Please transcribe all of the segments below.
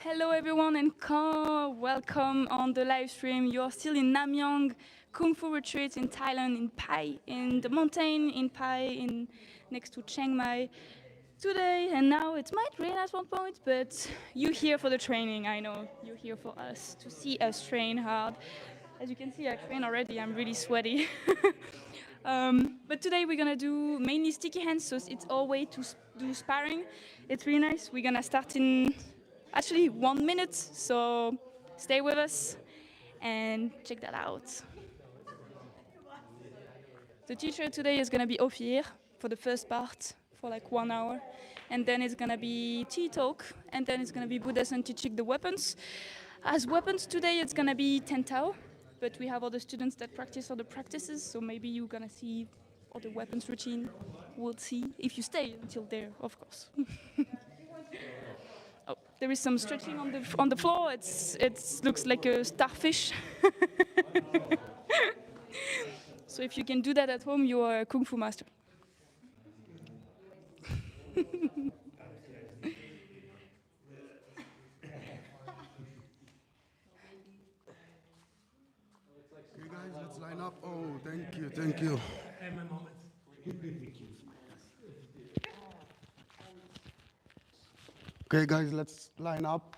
Hello everyone and welcome on the live stream. You're still in Namyang Kung Fu Retreat in Thailand, in Pai, in the mountain in Pai, next to Chiang Mai. Today and now it might rain at one point, but you're here for the training, I know. You're here for us, to see us train hard. As you can see, I train already, I'm really sweaty. But today we're gonna do mainly sticky hands, so it's our way to do sparring. It's really nice. We're gonna start in actually 1 minute, so stay with us and check that out. The teacher today is gonna be Ophir for the first part for like 1 hour, and then it's gonna be tea talk, and then it's gonna be Buddha-san teaching the weapons. As weapons today, it's gonna be Tantal, but we have other students that practice other practices, so maybe you're gonna see other weapons routine. We'll see if you stay until there, of course. Oh, there is some stretching on the floor. It looks like a starfish. So if you can do that at home, you are a kung fu master. Okay, guys, let's line up. Oh, thank you, thank you. Okay, guys, let's line up.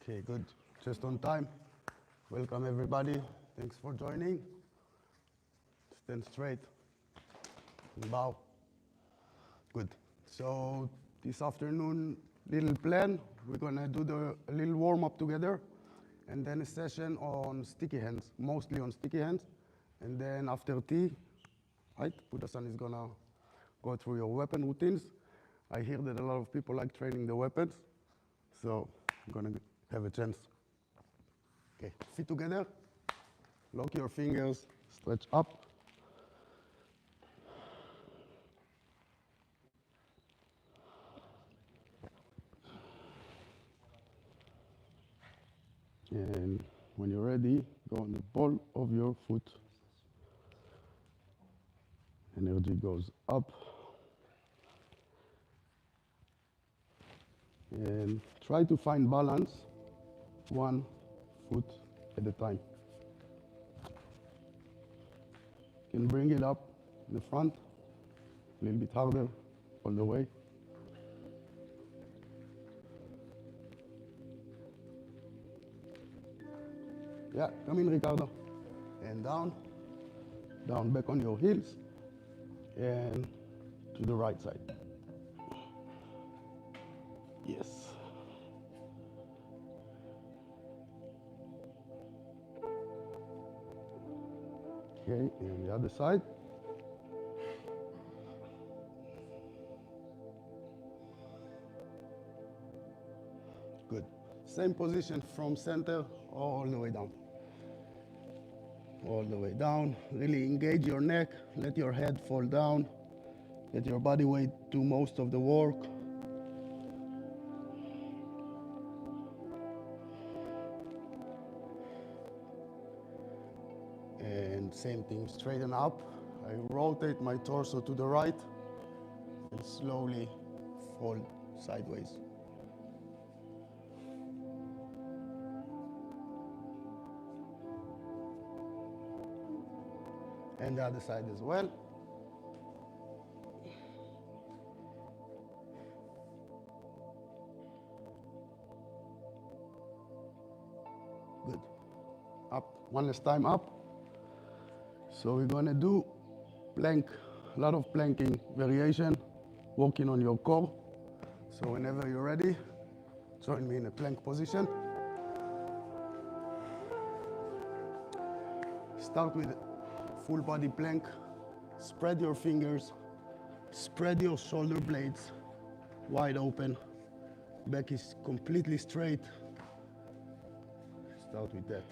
Okay, good. Just on time. Welcome, everybody. Thanks for joining. Stand straight and bow. Good. So this afternoon, little plan. We're gonna do a little warm up together, and then a session on sticky hands, mostly on sticky hands. And then after tea, right, Buddha-san is gonna go through your weapon routines. I hear that a lot of people like training the weapons, so I'm gonna have a chance. Okay, feet together, lock your fingers, stretch up. And when you're ready, go on the ball of your foot. Energy goes up. And try to find balance, one foot at a time. You can bring it up in the front, a little bit harder, all the way. Yeah, come in, Ricardo. And down, down, back on your heels, and to the right side. Yes. Okay, and the other side. Good. Same position from center all the way down. All the way down. Really engage your neck. Let your head fall down. Let your body weight do most of the work. And same thing, straighten up. I rotate my torso to the right and slowly fold sideways. And the other side as well. Good. Up, one last time up. So we're gonna do plank, a lot of planking variation, working on your core. So whenever you're ready, join me in a plank position. Start with full body plank. Spread your fingers, spread your shoulder blades wide open. Back is completely straight. Start with that.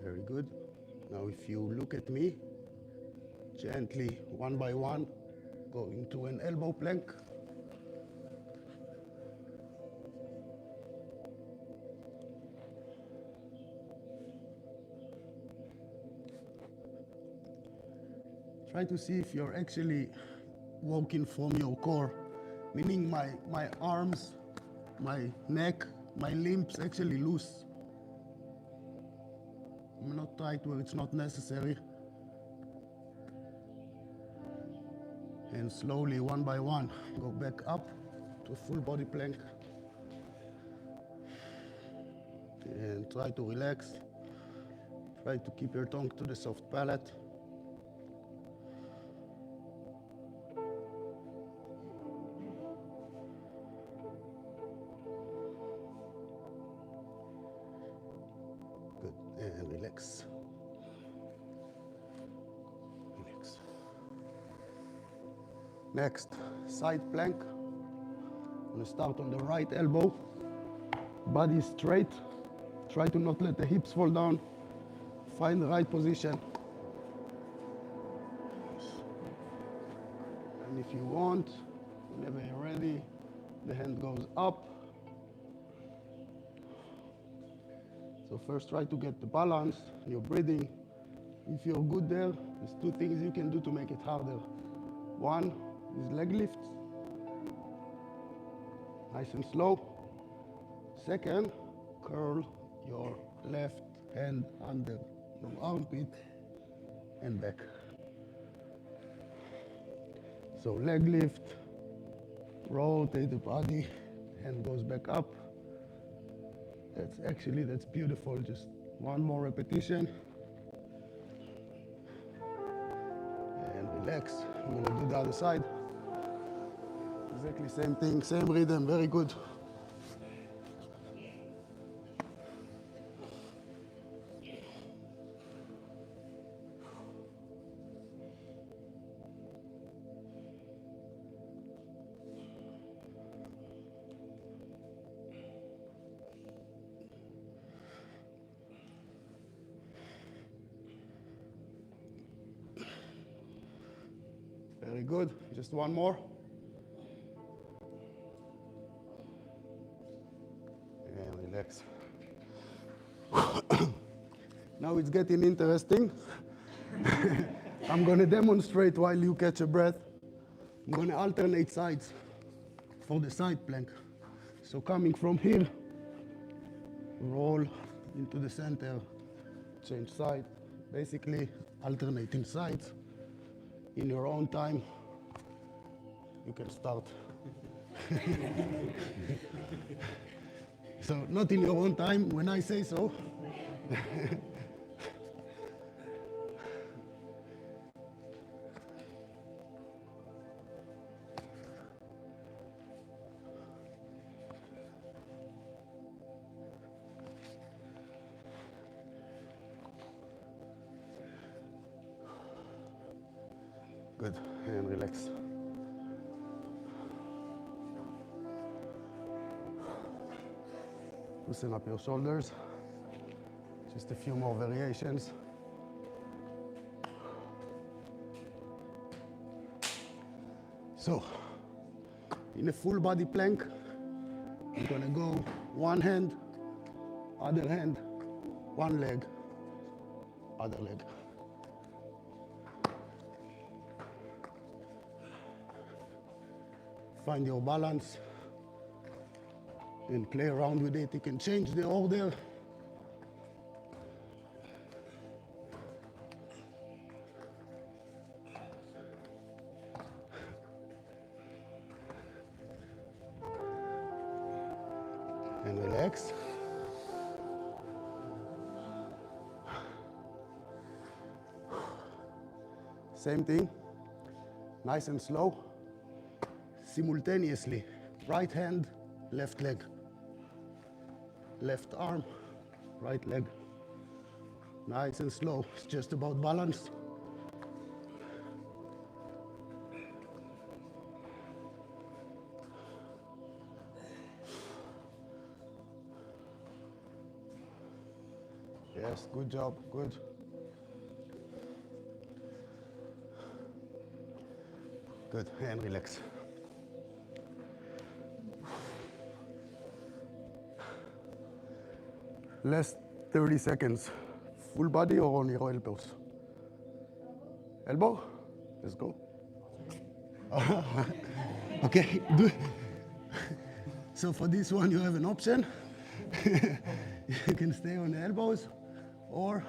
Very good. Now if you look at me, gently, one by one, go into an elbow plank. Try to see if you're actually working from your core, meaning my arms, my neck, my limbs actually loose. I'm not tight where it's not necessary. And slowly, one by one, go back up to a full body plank. And try to relax. Try to keep your tongue to the soft palate. Good, and relax. Relax. Next, side plank. I'm gonna start on the right elbow. Body straight. Try to not let the hips fall down. Find the right position. And if you want, whenever you're ready, the hand goes up. So first try to get the balance, your breathing. If you're good there, there's two things you can do to make it harder. One is leg lifts, nice and slow. Second, curl your left hand under your armpit and back. So leg lift, rotate the body, hand goes back up. That's beautiful. Just one more repetition. And relax. I'm gonna do the other side. Exactly same thing, same rhythm, very good. Very good. Just one more. And relax. Now it's getting interesting. I'm going to demonstrate while you catch a breath. I'm going to alternate sides for the side plank. So coming from here, roll into the center, change side, basically alternating sides. In your own time, you can start. So not in your own time, when I say so. Good, and relax. Loosen up your shoulders. Just a few more variations. So, in a full body plank, I'm gonna go one hand, other hand, one leg, other leg. Find your balance and play around with it. You can change the order. And relax. Same thing, nice and slow. Simultaneously, right hand, left leg. Left arm, right leg. Nice and slow, it's just about balance. Yes. Rest. Good job. Good. Good. And relax. Last 30 seconds. Full body or on your elbows? Elbow? Let's go. Okay. So for this one, you have an option. You can stay on the elbows or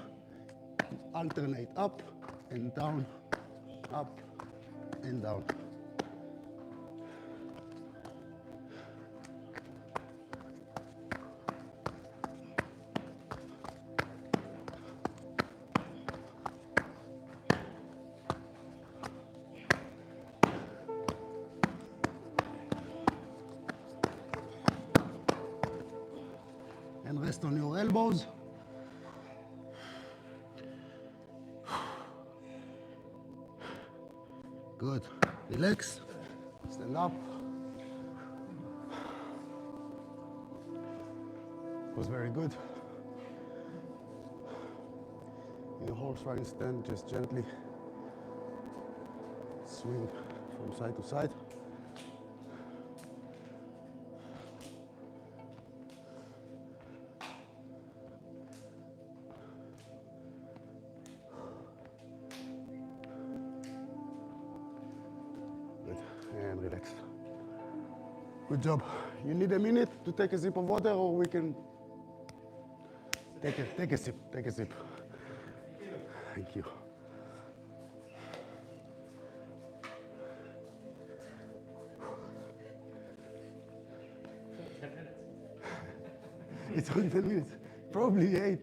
alternate up and down, up and down. And rest on your elbows. Good. Relax. Stand up. Was very good. In a horse riding stand, just gently swing from side to side. Good. And relax. Good job. You need a minute to take a sip of water, or we can take a sip. Take a sip. Thank you. It's only 10 minutes. Probably 8.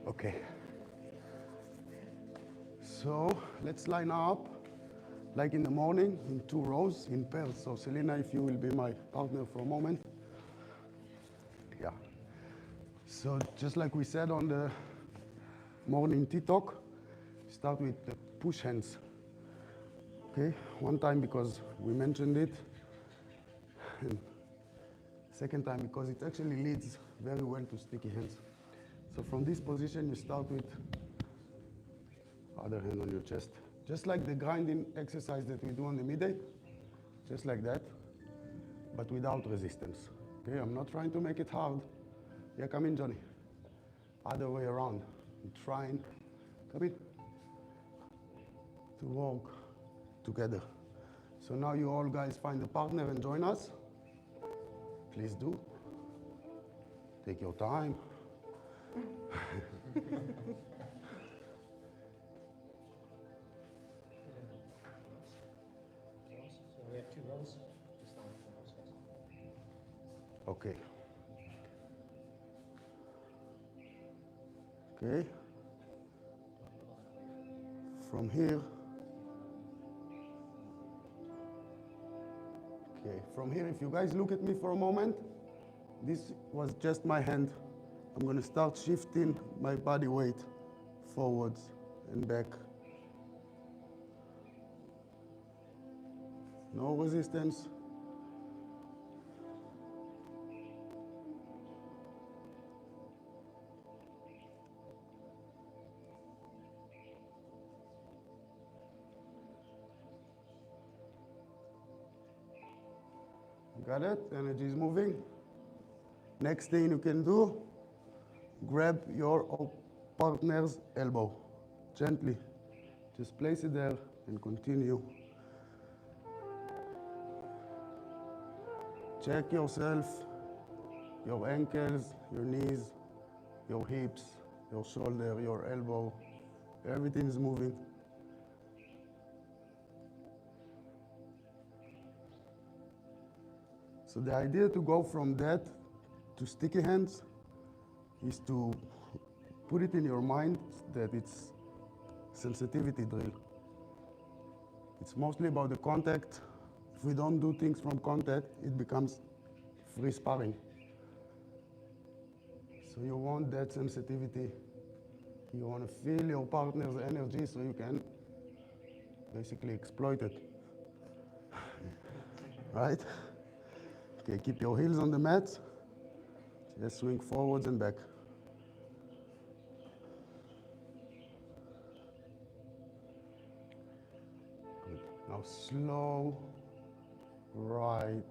Okay. So let's line up like in the morning in 2 rows in pairs. So Selena, if you will be my partner for a moment. Yeah. So just like we said on the morning tea talk, start with the push hands. Okay, one time because we mentioned it, and second time because it actually leads very well to sticky hands. So from this position, you start with other hand on your chest. Just like the grinding exercise that we do on the midday, just like that, but without resistance. Okay, I'm not trying to make it hard. Yeah, come in, Johnny. Other way around. I'm trying, come in, to work together. So now you all guys find a partner and join us. Please do. Take your time. So we have 2 rows. Just line up for those guys. Okay. Okay. From here. Okay, from here, if you guys look at me for a moment, this was just my hand. I'm going to start shifting my body weight forwards and back. No resistance. Got it? Energy is moving. Next thing you can do, grab your partner's elbow. Gently. Just place it there and continue. Check yourself, your ankles, your knees, your hips, your shoulder, your elbow. Everything is moving. So the idea to go from that to sticky hands is to put it in your mind that it's sensitivity drill. It's mostly about the contact. If we don't do things from contact, it becomes free sparring. So you want that sensitivity. You want to feel your partner's energy so you can basically exploit it. Right? Okay, keep your heels on the mat. Just swing forwards and back. Good. Now slow right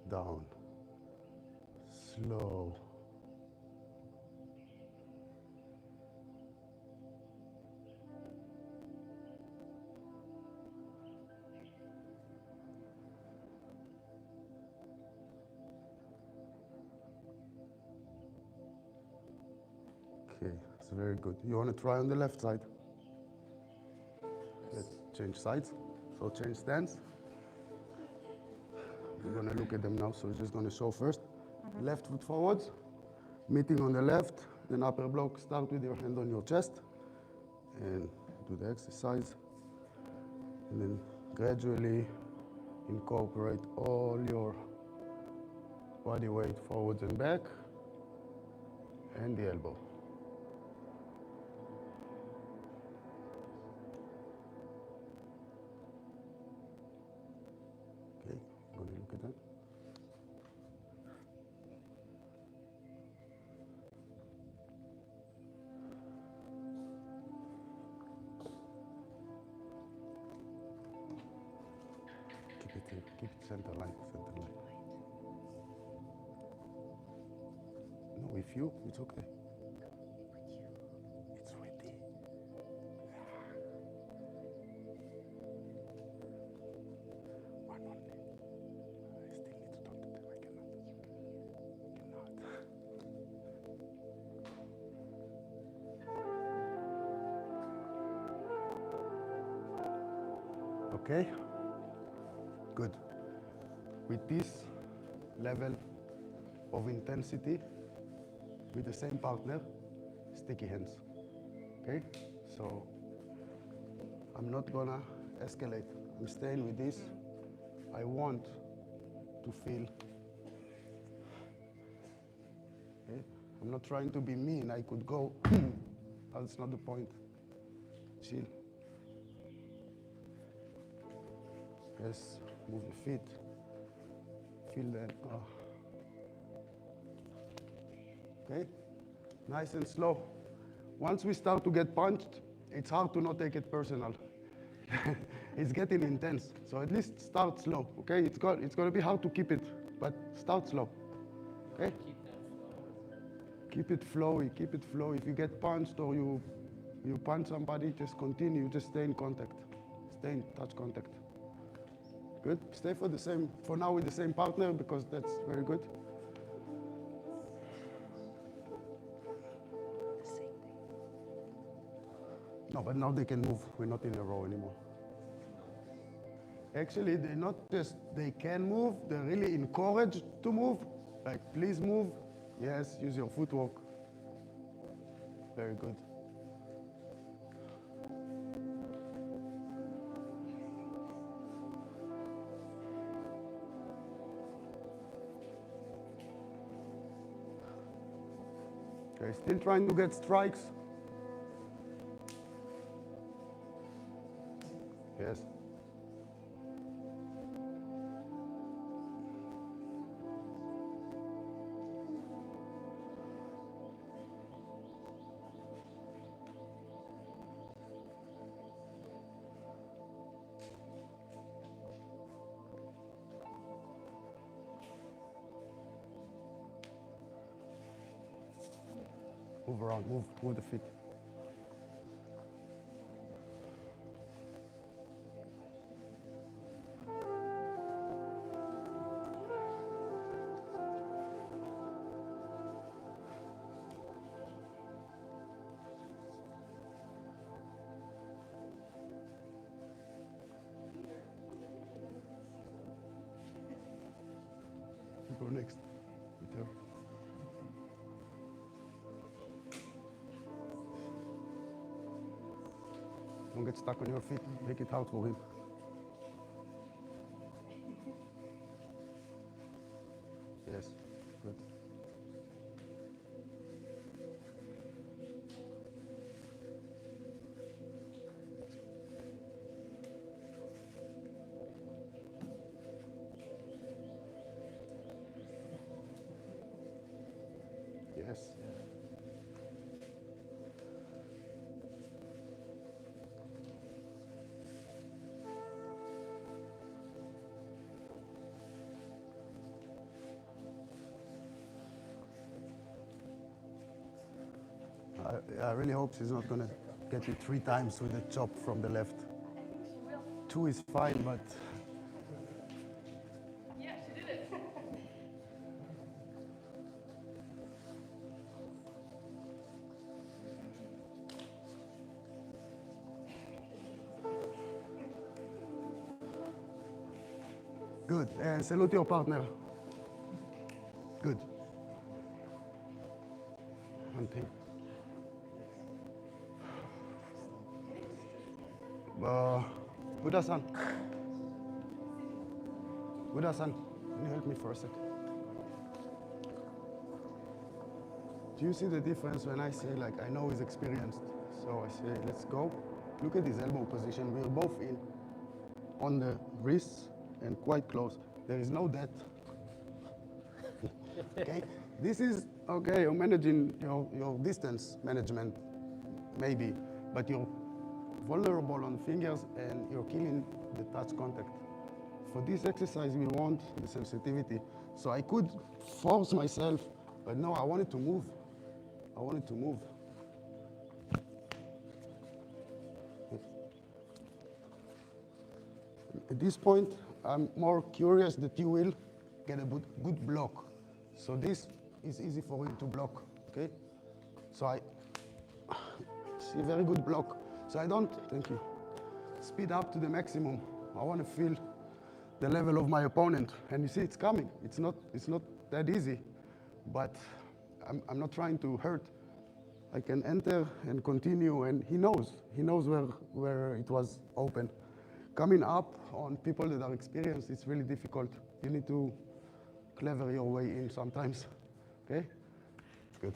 down. Slow. Okay, it's very good. You want to try on the left side? Let's change sides. So change stance. We're going to look at them now, so we're just going to show first. Left foot forwards, meeting on the left, then upper block. Start with your hand on your chest and do the exercise. And then gradually incorporate all your body weight forwards and back, and the elbow. Okay, going to look at that. Keep it center line, center line. No, with you, it's okay. It's ready. One only. I still need to talk to them. I cannot. Okay. Good. With this level of intensity, with the same partner, sticky hands. Okay? So I'm not gonna escalate. I'm staying with this. I want to feel. Okay? I'm not trying to be mean. I could go, that's not the point. Chill. Yes, move your feet. Feel that. Oh. Okay? Nice and slow. Once we start to get punched, it's hard to not take it personal. It's getting intense. So at least start slow, okay? It's going to be hard to keep it, but start slow, okay? Keep it flowy, keep it flowy. If you get punched or you punch somebody, just continue, just stay in contact. Stay in touch contact. Good, stay for now with the same partner because that's very good. No, but now they can move. We're not in a row anymore. Actually, they're not just, they can move, they're really encouraged to move. Like, please move. Yes, use your footwork. Very good. Okay, still trying to get strikes. Yes. Move around, move the feet. You go next. With her. Don't get stuck on your feet. Make it hard for him. Yes, good. I really hope she's not gonna get you 3 times with a chop from the left. 2 is fine, but Yeah, she did it. good. And salute your partner. Good. One thing. Buddha-san. Buddha-san, can you help me for a sec? Do you see the difference when I say, like, I know he's experienced? So I say, let's go. Look at his elbow position. We're both in on the wrists and quite close. There is no depth. Okay? This is, okay, you're managing your distance management, maybe, but you're vulnerable on fingers and you're killing the touch contact. For this exercise, we want the sensitivity. So I could force myself, but no, I wanted to move. I wanted to move. At this point, I'm more curious that you will get a good block. So this is easy for you to block, okay? So I see a very good block. So I don't, thank you, speed up to the maximum. I want to feel the level of my opponent. And you see it's coming. It's not that easy, but I'm not trying to hurt. I can enter and continue, and he knows where it was open. Coming up on people that are experienced, it's really difficult. You need to clever your way in sometimes, okay? Good.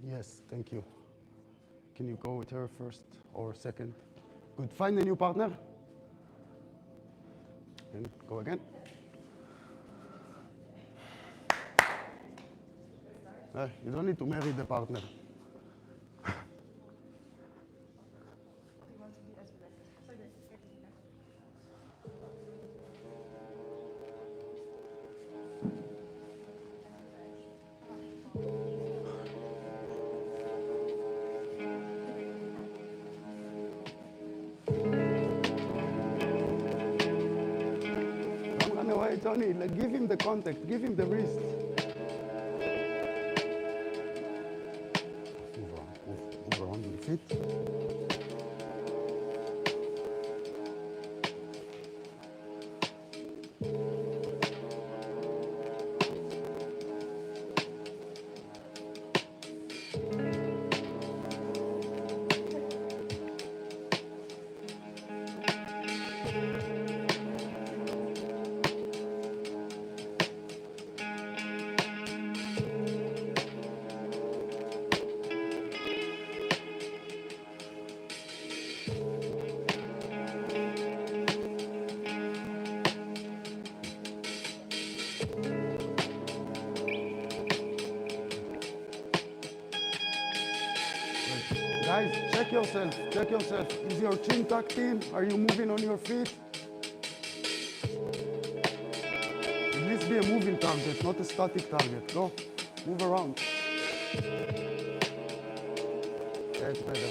Yes, thank you. Can you go with her first or second? Good, find a new partner. And go again. You don't need to marry the partner. Don't run away, Tony. Like, give him the contact, give him the wrist. Move around the feet. Guys, check yourself, check yourself. Is your chin tucked in? Are you moving on your feet? At least be a moving target, not a static target. Go, move around. That's better.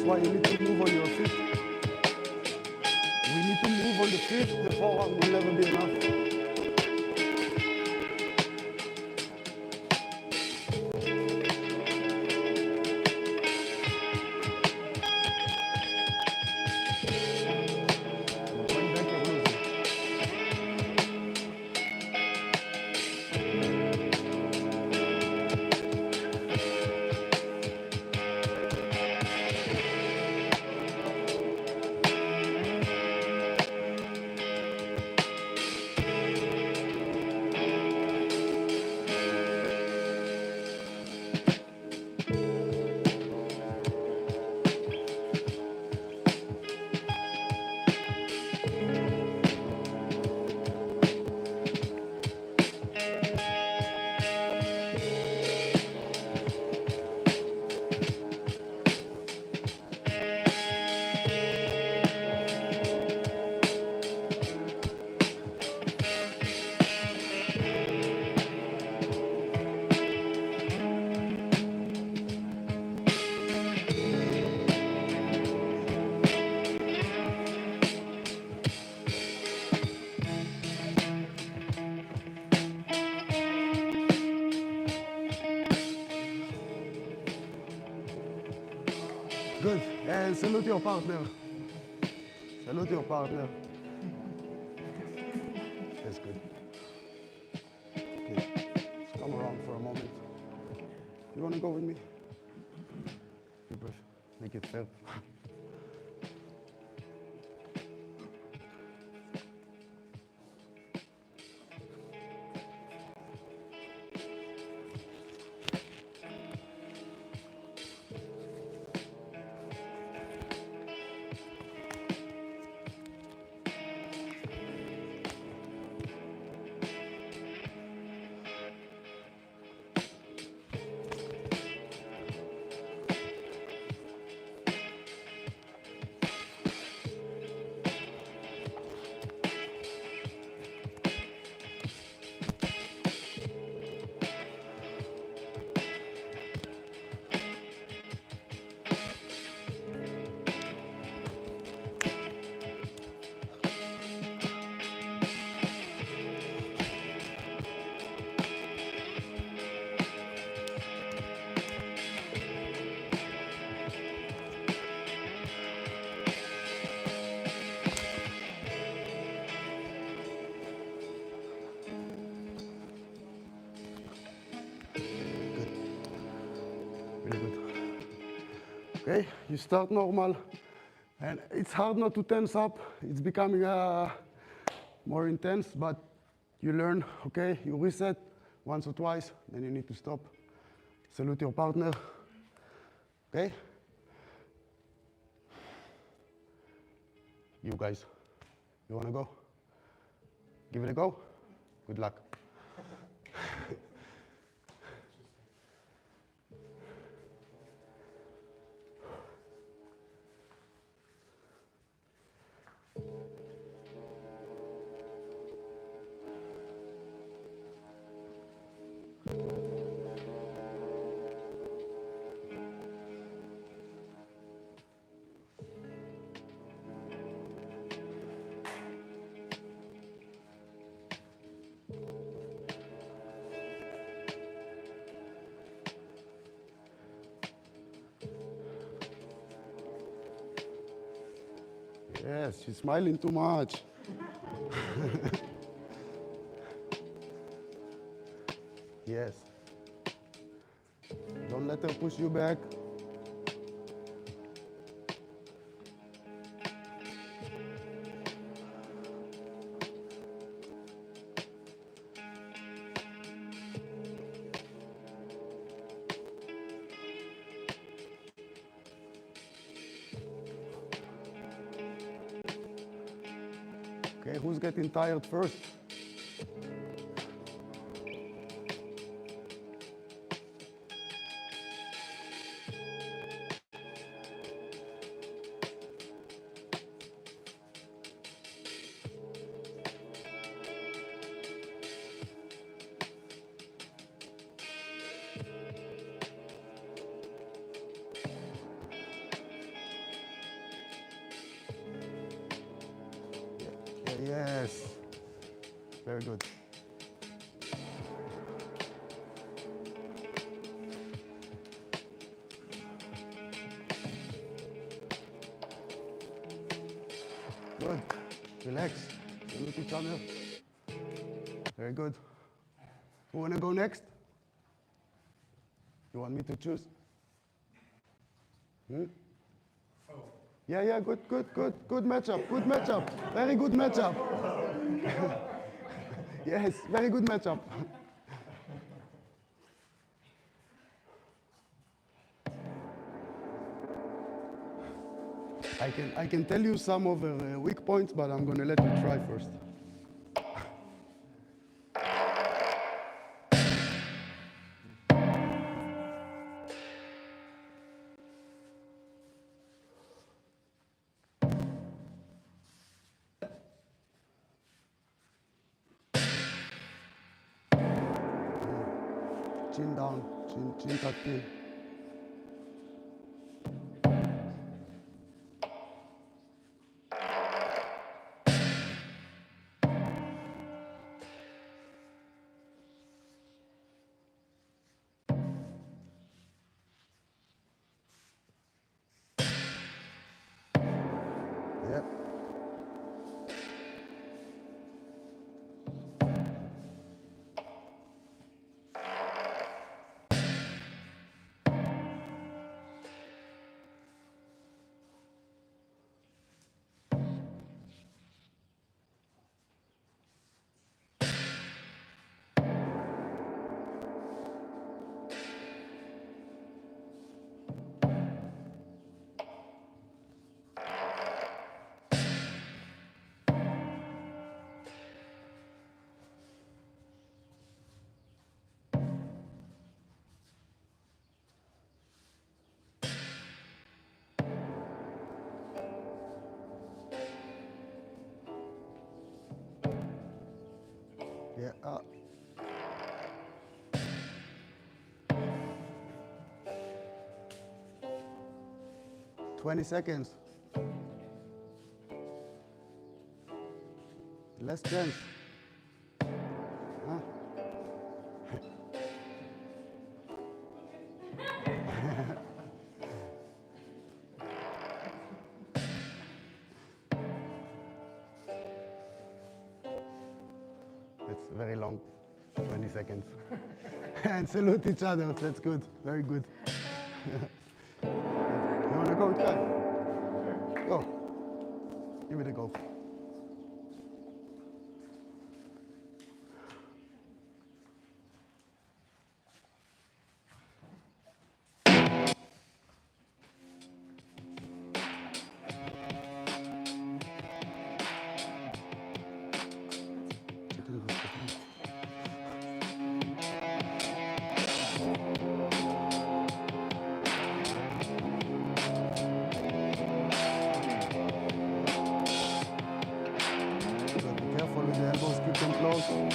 Why you need to move on your feet. We need to move on the feet. The forearm will never be enough. and salute your partner. Salute your partner. That's good. Okay, let's come around for a moment. You want to go with me? Deep breath. Make it fair. Really good. Okay, you start normal, and it's hard not to tense up. It's becoming more intense, but you learn, okay, you reset once or twice, then you need to stop. Salute your partner, okay? You guys, you wanna go? Give it a go? Good luck. Yes, she's smiling too much. Yes. Don't let her push you back. Okay, who's getting tired first? Yes. Very good. Good. Relax. Salute each other. Very good. Who wanna go next? You want me to choose? Yeah, good matchup, good matchup. Very good matchup. Yes, very good matchup. I can tell you some of the weak points, but I'm gonna let you try first. Chin down, chin tucked in. Yeah. Yeah. 20 seconds. Less chance. Huh? It's very long. 20 seconds. And salute each other. That's good. Very good. You want to go, Kai? Go. Give it a go. Be careful with the elbows. Keep them close. Good.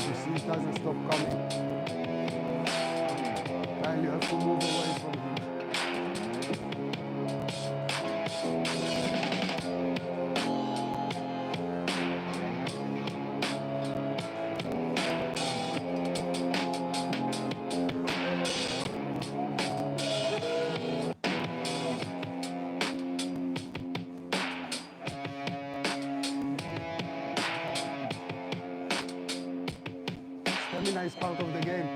You see, it doesn't stop coming. Kyle, you have to move away from him. Stamina is part of the game.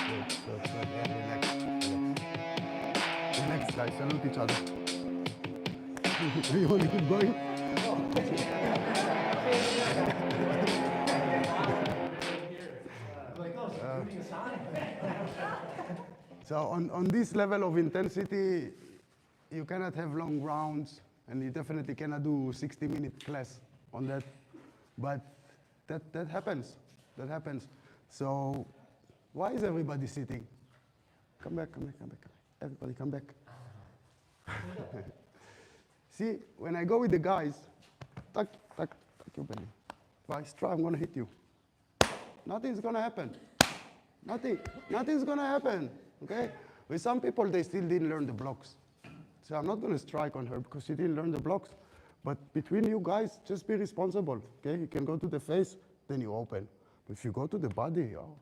Good, good. Yeah, relax, relax. Relax, guys. Salute each other. You want to keep going? Like, oh, shooting a sign. So on this level of intensity, you cannot have long rounds, and you definitely cannot do 60-minute class on that. But that happens. That happens. So why is everybody sitting? Come back, come back, come back. Everybody come back. See, when I go with the guys, tuck, tuck, tuck your belly. If I try, I'm gonna hit you. Nothing's gonna happen. Nothing's gonna happen, okay? With some people, they still didn't learn the blocks. So I'm not gonna strike on her because she didn't learn the blocks. But between you guys, just be responsible, okay? You can go to the face, then you open. But if you go to the body, oh,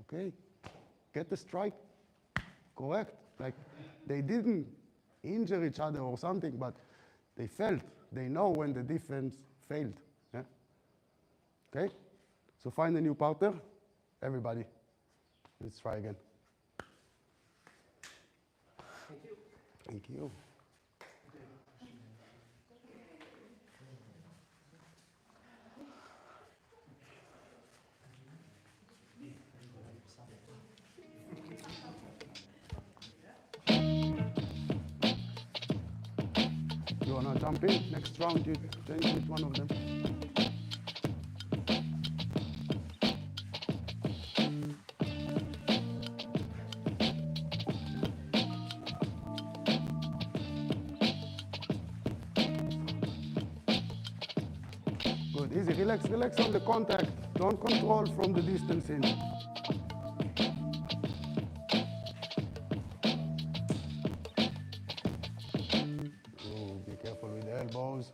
okay, get the strike, correct. Like, they didn't injure each other or something, but they felt, they know when the defense failed, yeah? Okay? So find a new partner, everybody. Let's try again. Thank you. Thank you. jump in. Next round, you change with one of them. Good, easy, relax, relax on the contact. Don't control from the distance in. Oh, be careful with the elbows.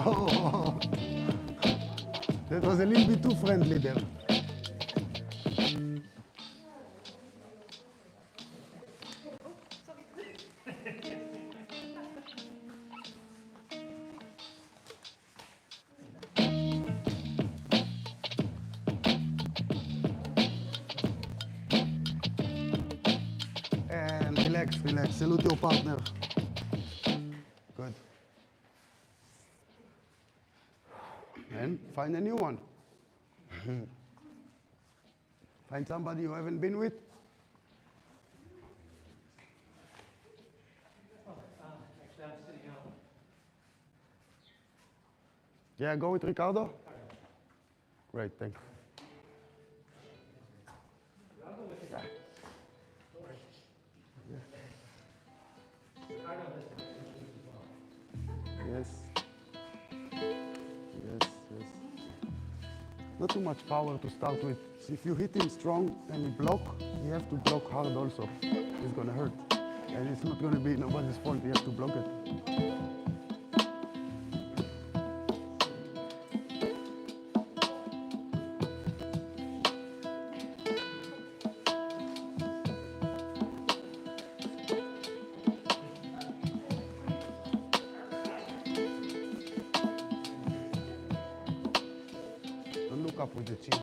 Oh, that was a little bit too friendly there. And relax, relax. Salute your partner. Good. And find a new one. Find somebody you haven't been with. Actually, I'm sitting out. Yeah, go with Ricardo. Great, thanks. I'll go with you. Don't worry. Ricardo has the issues as well. Yes. Yes, yes. Not too much power to start with. If you hit him strong and you block, you have to block hard also. It's gonna hurt. And it's not gonna be nobody's fault, you have to block it. Don't look up with the chin.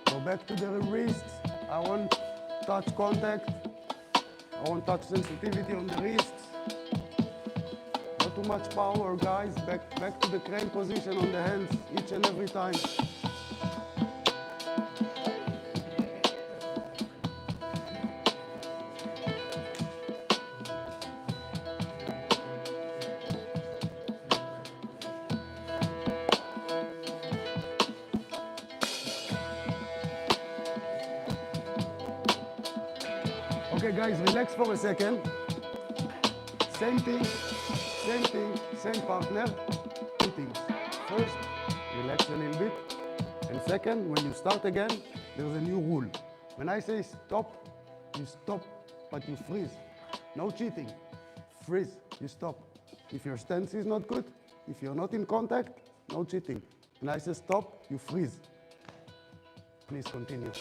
Go back to the wrists. I want touch contact. I want touch sensitivity on the wrists. Not too much power, guys. Back to the crane position on the hands each and every time. Okay, guys, relax for a second. Same thing, same partner. Two things. First, relax a little bit. And second, when you start again, there's a new rule. When I say stop, you stop, but you freeze. No cheating. Freeze, you stop. If your stance is not good, if you're not in contact, no cheating. When I say stop, you freeze. Please continue.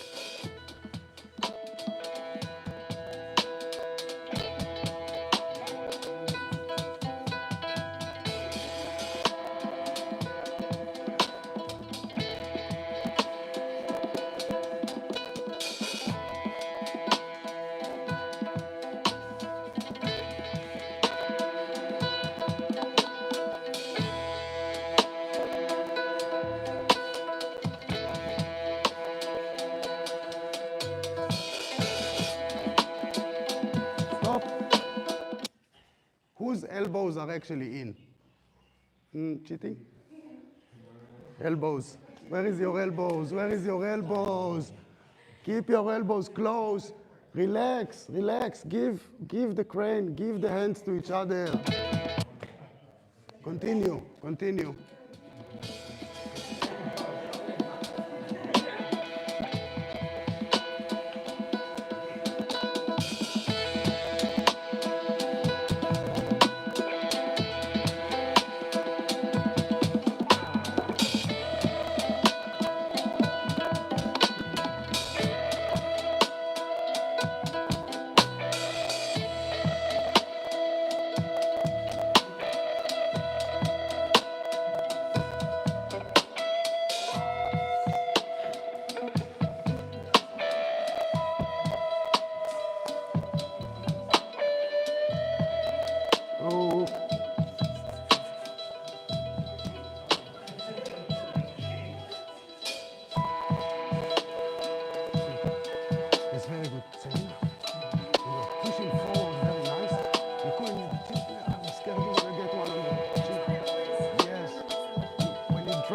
Stop. Whose elbows are actually in? Cheating? Elbows. Where is your elbows? Where is your elbows? Keep your elbows close. Relax, relax. Give the crane, give the hands to each other. Continue, continue.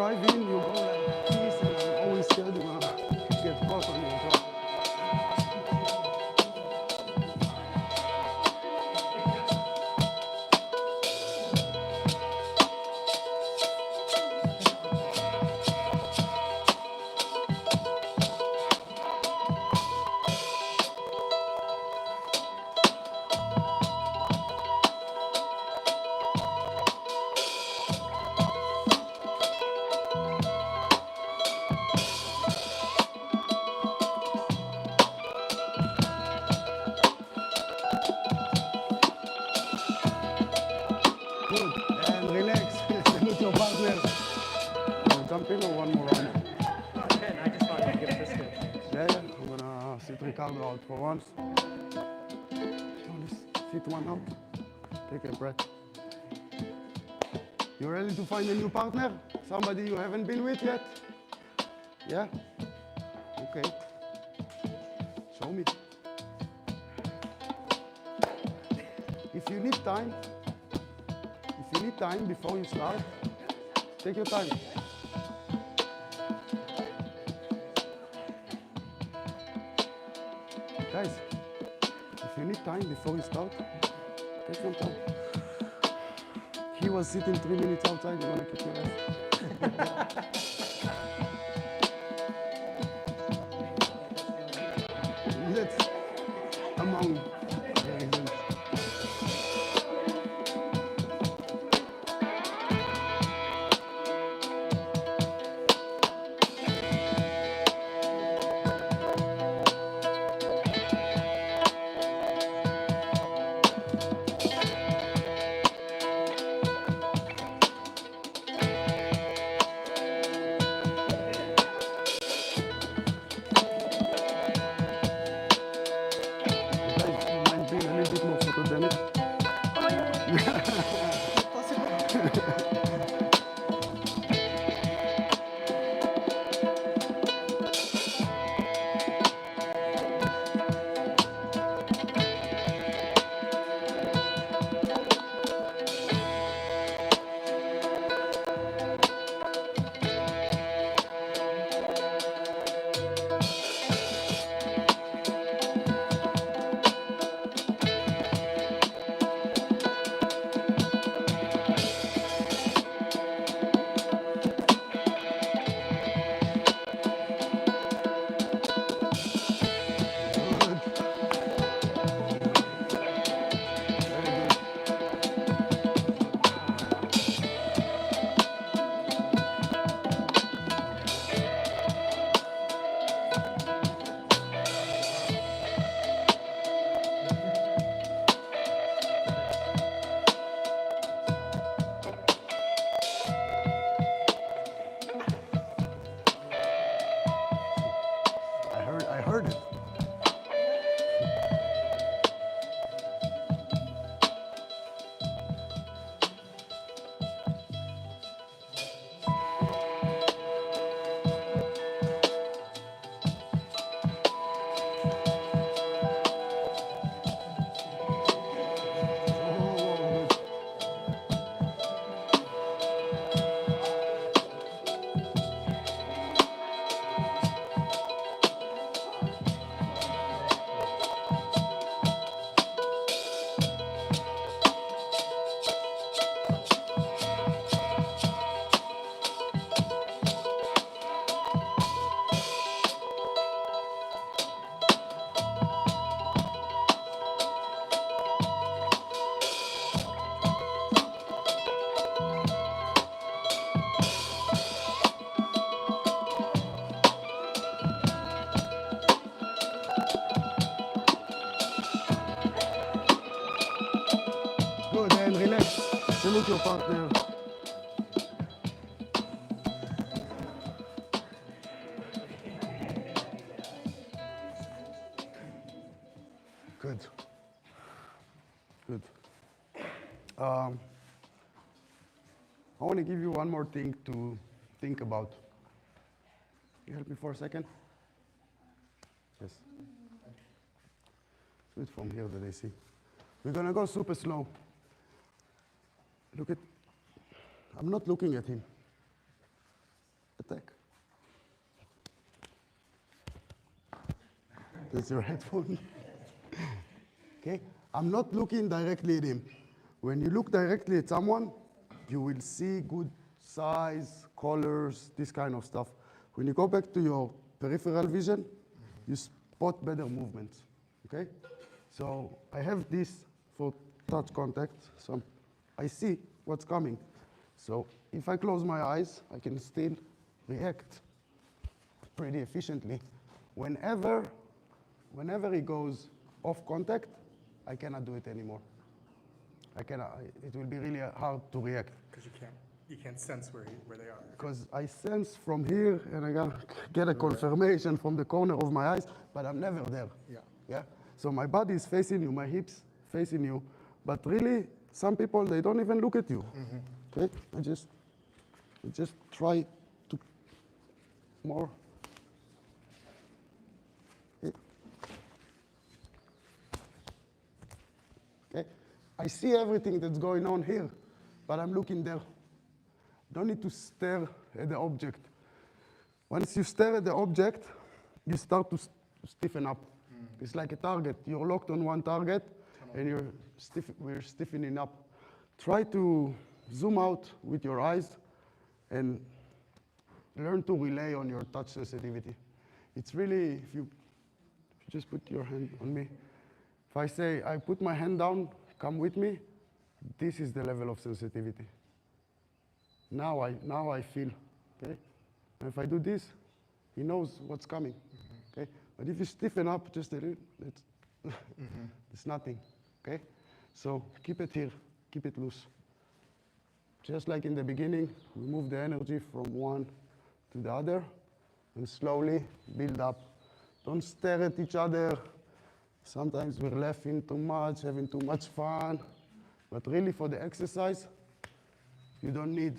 drive in, you go like this, and I'm always scared you're gonna get caught on your jaw. Good, and relax. Salute your partner. Jump in or one more round? Again, I just thought you'd give this guy a chance. Yeah, I'm gonna sit Ricardo out for once. Only sit one out. Take a breath. You ready to find a new partner? Somebody you haven't been with yet? Yeah? Okay. Show me. If you need time before you start, take your time. Guys, if you need time before you start, take some time. He was sitting 3 minutes outside, you're gonna kick your ass. That's among the reasons. Guys, you mind being a little bit more photogenic? Good. Very good. I heard it. Oh, good. Good, and relax. Salute your partner. Good. Good. I want to give you one more thing to think about. You help me for a second? Yes. Do it from here that I see. We're gonna go super slow. Look at, I'm not looking at him. attack. That's your headphone. Okay? I'm not looking directly at him. When you look directly at someone, you will see good size, colors, this kind of stuff. When you go back to your peripheral vision, you spot better movements. Okay? So I have this for touch contact, so I see what's coming. So if I close my eyes, I can still react pretty efficiently. Whenever he goes off contact, I cannot do it anymore. It will be really hard to react. Because you can't sense where they are. Because I sense from here and I get a confirmation from the corner of my eyes, but I'm never there. Yeah. So my body is facing you, my hips facing you, but really, some people, they don't even look at you. Okay? I just try to more. Okay? I see everything that's going on here, but I'm looking there. Don't need to stare at the object. Once you stare at the object, you start to stiffen up. It's like a target. You're locked on one target, and we're stiffening up. Try to zoom out with your eyes and learn to rely on your touch sensitivity. It's really, if you just put your hand on me. If I say, I put my hand down, come with me, this is the level of sensitivity. Now I feel, okay? And if I do this, he knows what's coming, okay? But if you stiffen up just a little, it's nothing, okay? So keep it here, keep it loose. Just like in the beginning, we move the energy from one to the other and slowly build up. Don't stare at each other. Sometimes we're laughing too much, having too much fun. But really for the exercise, you don't need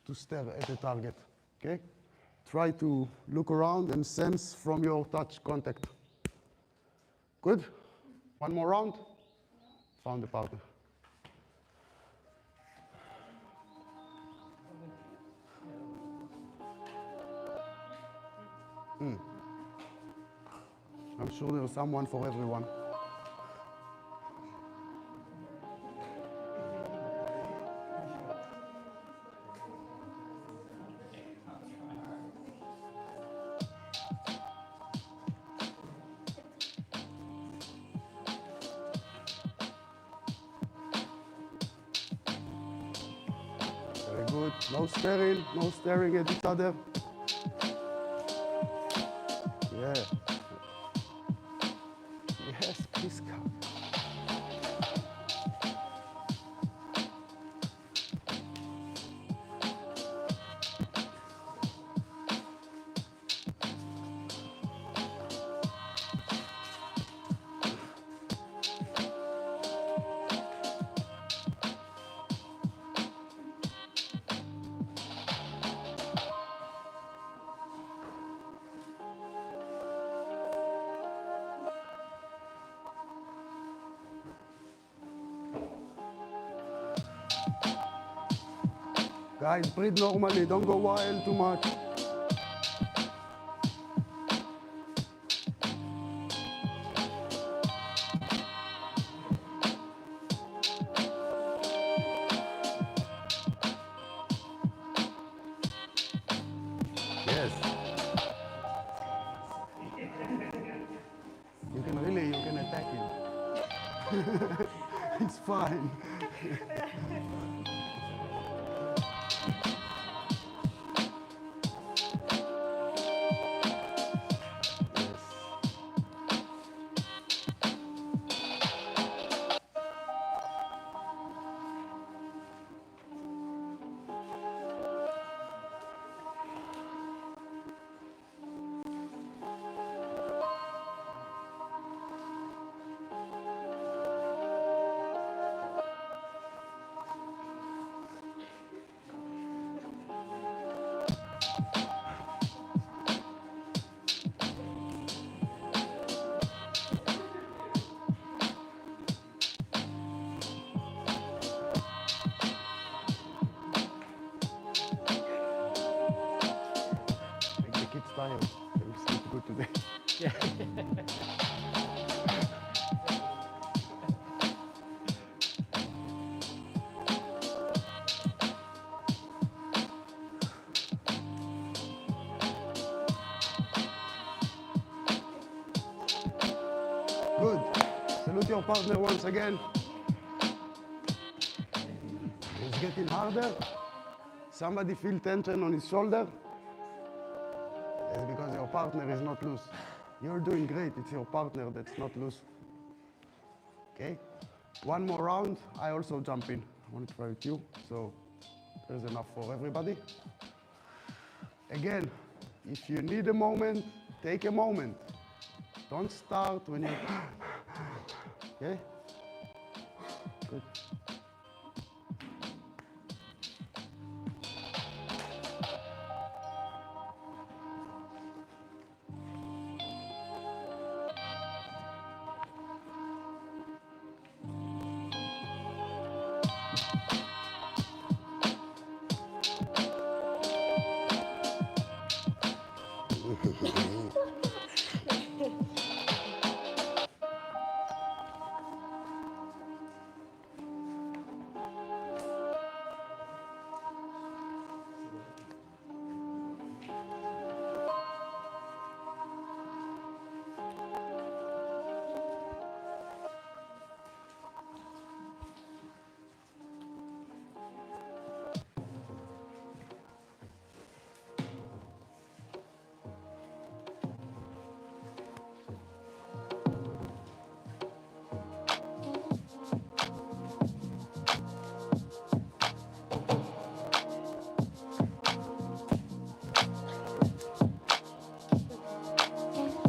to stare at the target, okay? Try to look around and sense from your touch contact. Good? One more round? Found the partner. I'm sure there's someone for everyone. Very good. No staring at each other. Yeah. Yes, please come. Guys, breathe normally. Don't go wild too much. Yes. You can attack him. It's fine. tired. I will sleep good today. Yeah. Good. Salute your partner once again. It's getting harder. Somebody feel tension on his shoulder. It's because your partner is not loose. You're doing great. It's your partner that's not loose. Okay? One more round. I also jump in. I want to try with you. So there's enough for everybody. Again, if you need a moment, take a moment. Don't start when you're... Okay? Good.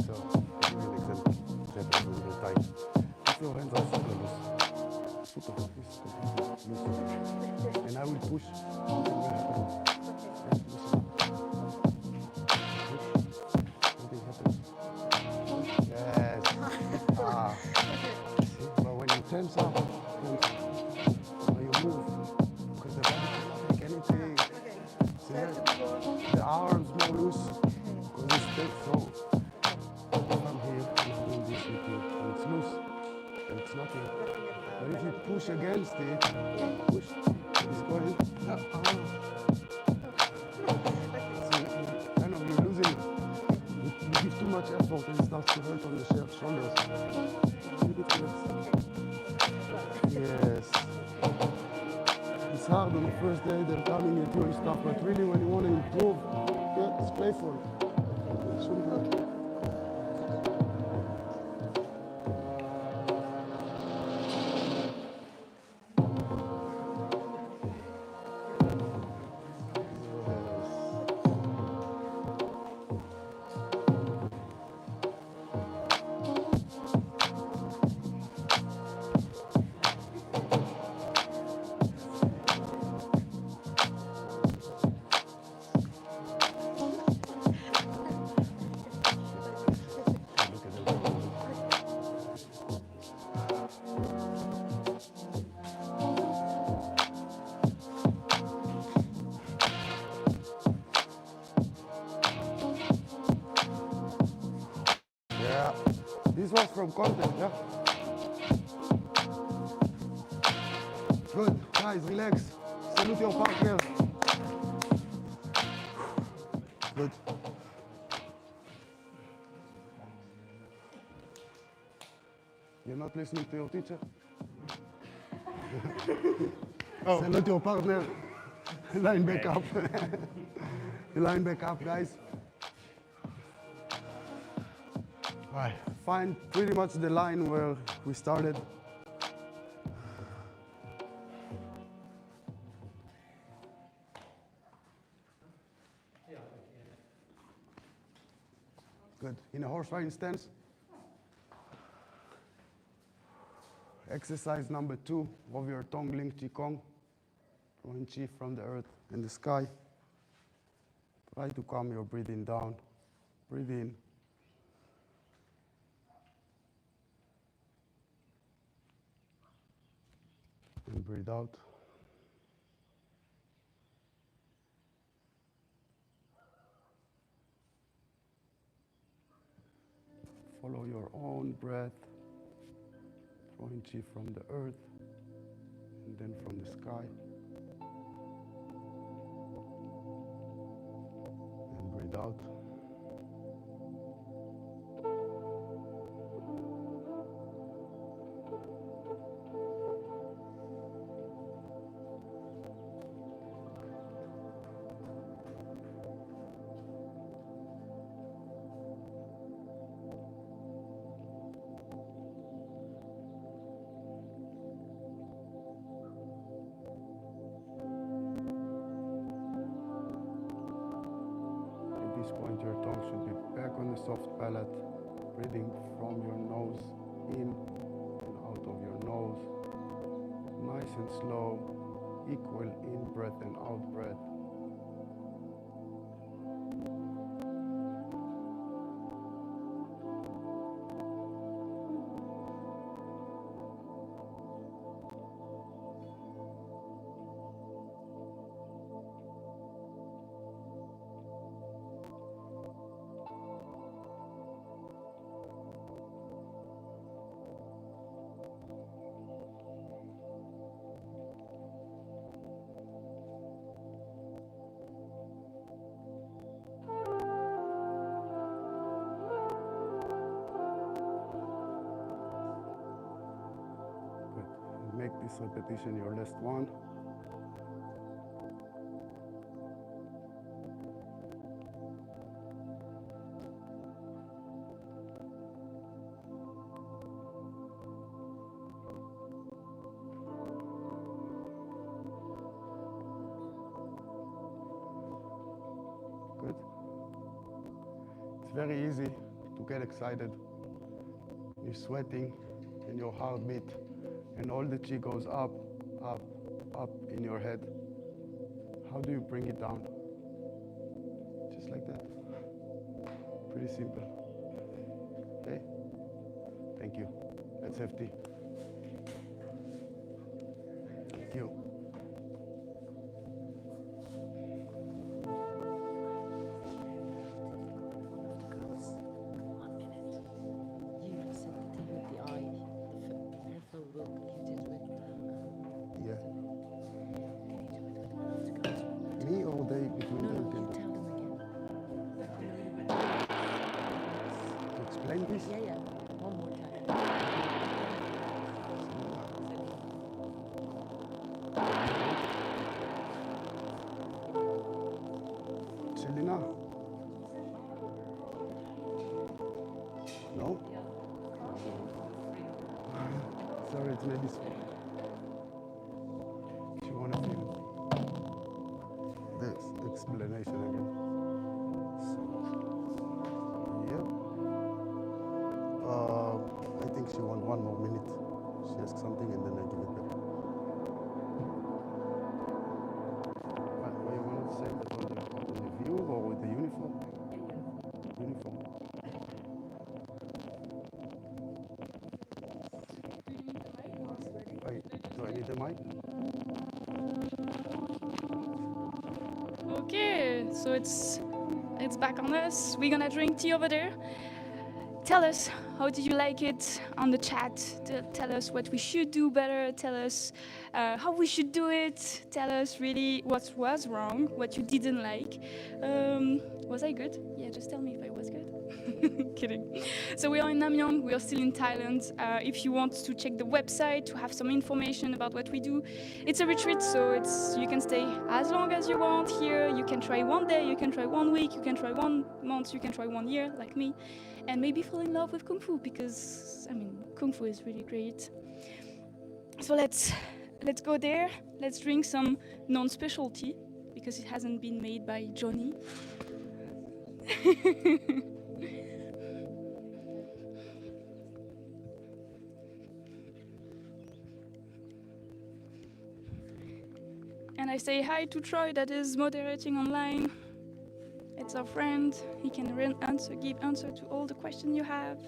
So, give me an example. Example when you're tight. If your hands are super loose, super loose, and I will push. Something will happen. Yeah, listen up. Push. Something happens. Yes. Ah. See, but when you tense up, when you move, because the body cannot take anything. See, the arms more loose, because it's tense. So if I'm here and I'm doing this with you, and it's loose, and it's nothing. But if you push against it, push, it's going. See, kind of you're losing it. You give too much effort and it starts to hurt on the shoulders. Ridiculous. Yes. It's hard on the first day, they're coming at you and stuff, but really when you want to improve, yeah, it's playful. It shouldn't hurt. Look at them. Yeah. This was from content, yeah? Good. Guys, relax. Salute your partner. Good. You're not listening to your teacher? Salute your partner. Line back up. Line back up, guys. Right. Find pretty much the line where we started. Good. In a horse riding stance. Exercise number 2 of your Tongling Qigong. Drawing chi from the earth and the sky. Try to calm your breathing down. Breathe in. And breathe out. follow your own breath, drawing chi from the earth and then from the sky. And breathe out. At this point, your tongue should be back on the soft palate, breathing from your nose in and out of your nose. Nice and slow, equal in breath and out breath. Make this repetition your last one. Good. It's very easy to get excited. You're sweating and your heartbeat and all the chi goes up, up, up in your head. How do you bring it down? Just like that. Pretty simple. Okay? Thank you. Let's have tea. Thank you. Girls, 1 minute. You said the thing with the eye, the peripheral look you did with Yeah. can you do it with the girls? Me all day between No, them you can tell them again. explain this. Yeah, yeah. One more time. Selena? No? Sorry, it's maybe she wanna feel the explanation again. Yep. I think she wants 1 more minute. She asks something and then I give it back. What you want to say that on the view or with the uniform? Uniform. Wait, do I need the mic? Okay, so it's back on us. We're gonna drink tea over there. Tell us, how did you like it on the chat? Tell us what we should do better. Tell us how we should do it. Tell us really what was wrong, what you didn't like. Was I good? Yeah, just tell me if I was good. Kidding. So we are in Namyang, we are still in Thailand. If you want to check the website to have some information about what we do, it's a retreat, so you can stay as long as you want here. You can try 1 day, you can try 1 week, you can try 1 month, you can try 1 year, like me, and maybe fall in love with Kung Fu, because, I mean, Kung Fu is really great. So let's go there. Let's drink some non-specialty, because it hasn't been made by Johnny. And I say hi to Troy, that is moderating online. It's our friend. He can give answer to all the questions you have.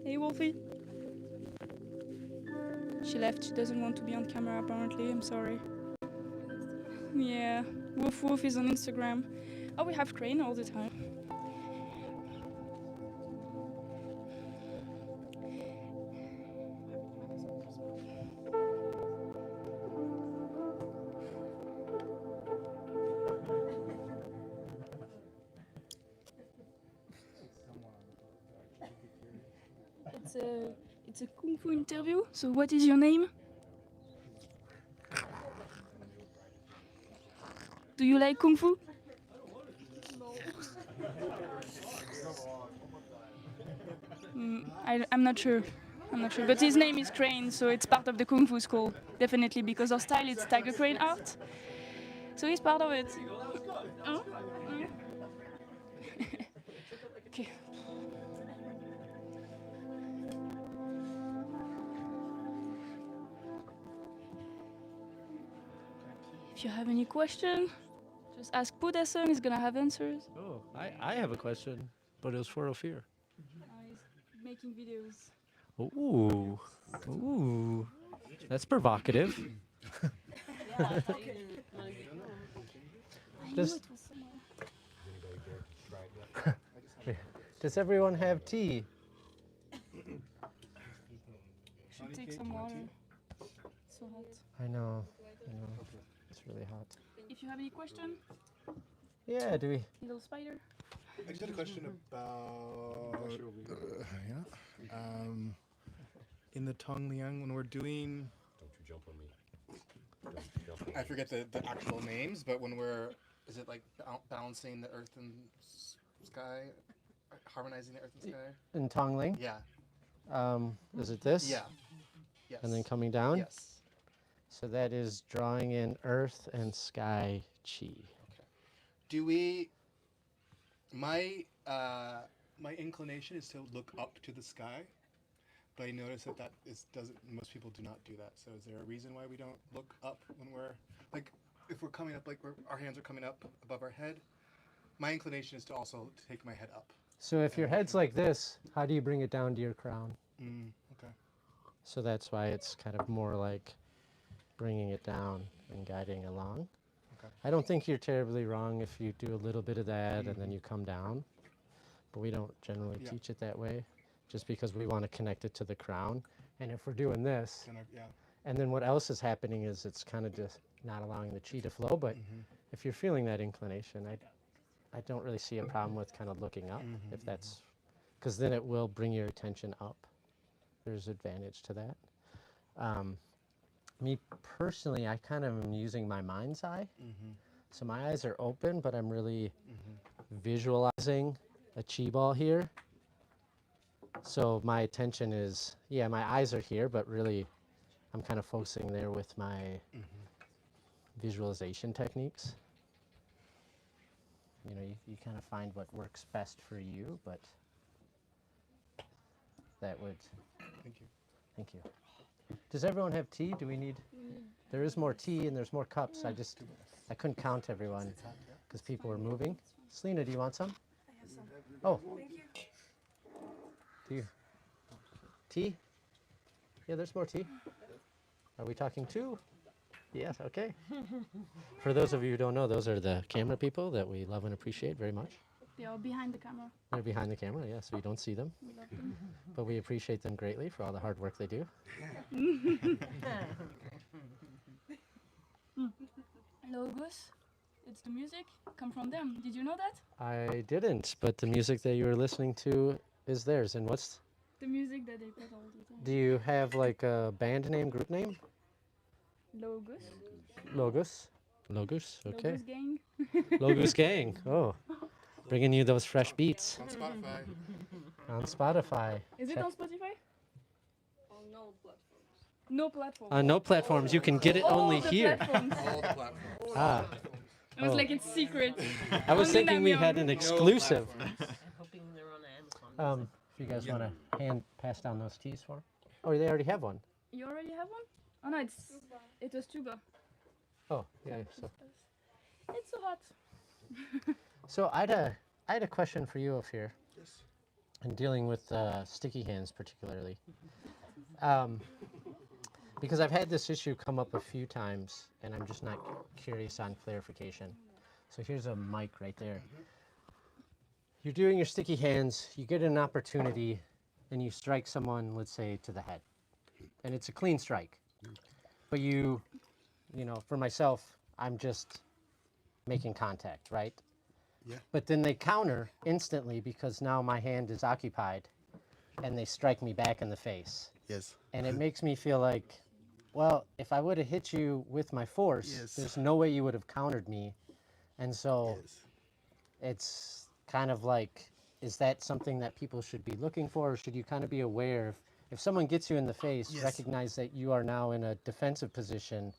Hey, Wolfie. She left. She doesn't want to be on camera apparently. I'm sorry. Yeah, Woof Woof is on Instagram. Oh, we have Crane all the time. It's a Kung Fu interview. So what is your name? Do you like Kung Fu? I'm not sure. I'm not sure. But his name is Crane, so it's part of the Kung Fu school. Definitely, because our style is Tiger Crane art. So he's part of it. Oh? Mm. Okay. If you have any question, just ask Pudason, he's gonna have answers. Oh, I have a question, but it was for Ophir. He's making videos. Ooh, ooh, that's provocative. Does, does everyone have tea? Should take some water. It's so hot. I know, it's really hot. If you have any question, Yeah, do we? little spider. I just had a question about in the Tong Liang when we're doing. Don't you jump on me. Don't you jump on me. I forget the actual names, but when we're is it like balancing the earth and sky, harmonizing the earth and sky? In Tongling? Yeah. Is it this? Yeah. Yes. And then coming down? Yes. So that is drawing in earth and sky chi. Do we? My inclination is to look up to the sky, but I notice that doesn't. Most people do not do that. So is there a reason why we don't look up when we're like, if we're coming up, like our hands are coming up above our head? My inclination is to also take my head up. So if your head's like this, how do you bring it down to your crown? Okay. So that's why it's kind of more like bringing it down and guiding along. Okay. I don't think you're terribly wrong if you do a little bit of that and then you come down, but we don't generally teach it that way, just because we want to connect it to the crown. And if we're doing this, and then what else is happening is it's kind of just not allowing the chi to flow, but if you're feeling that inclination, I don't really see a problem with kind of looking up, if that's, because then it will bring your attention up. There's advantage to that. Me personally, I kind of am using my mind's eye. So my eyes are open, but I'm really visualizing a chi ball here. So my attention is, my eyes are here, but really I'm kind of focusing there with my visualization techniques. You know, you kind of find what works best for you, but that would... Thank you. Thank you. Does everyone have tea? Do we need... There is more tea and there's more cups. I couldn't count everyone because people were moving. Selena, do you want some? I have some. Oh. Thank you. Do you? Tea? Yeah, there's more tea. Are we talking two? Yes, okay. For those of you who don't know, those are the camera people that we love and appreciate very much. They are behind the camera. They're behind the camera, yeah, so you don't see them. We love them. But we appreciate them greatly for all the hard work they do. Logos, it's the music, come from them. Did you know that? I didn't, but the music that you were listening to is theirs. And what's... The music that they put all the time. Do you have like a band name, group name? Logos. Logos. Logos, okay. Logos Gang. Logos Gang, oh. Bringing you those fresh beats. On Spotify. On Spotify. Is it Check- on Spotify? On no platforms. No platform. On no platforms, you can get it All only the here. platforms. All the platforms. Ah, It was Oh. like it's secret. I was Only thinking we Namyon. had an exclusive. I'm hoping they're on Amazon. If you guys want to pass down those teas for 'em. Oh, they already have one. You already have one? Oh no, it was tuba. Oh, yeah. So, It's so hot. so I had a question for you, Ophir. Yes. And dealing with sticky hands particularly. because I've had this issue come up a few times, and I'm just not curious on clarification. So here's a mic right there. You're doing your sticky hands, you get an opportunity, and you strike someone, let's say, to the head. And it's a clean strike. But you know, for myself, I'm just making contact, right? Yeah. But then they counter instantly because now my hand is occupied, and they strike me back in the face. Yes. And it makes me feel like, well, if I would have hit you with my force, Yes. there's no way you would have countered me. And so Yes. it's kind of like, is that something that people should be looking for? Or should you kind of be aware if someone gets you in the face, Yes. recognize that you are now in a defensive position,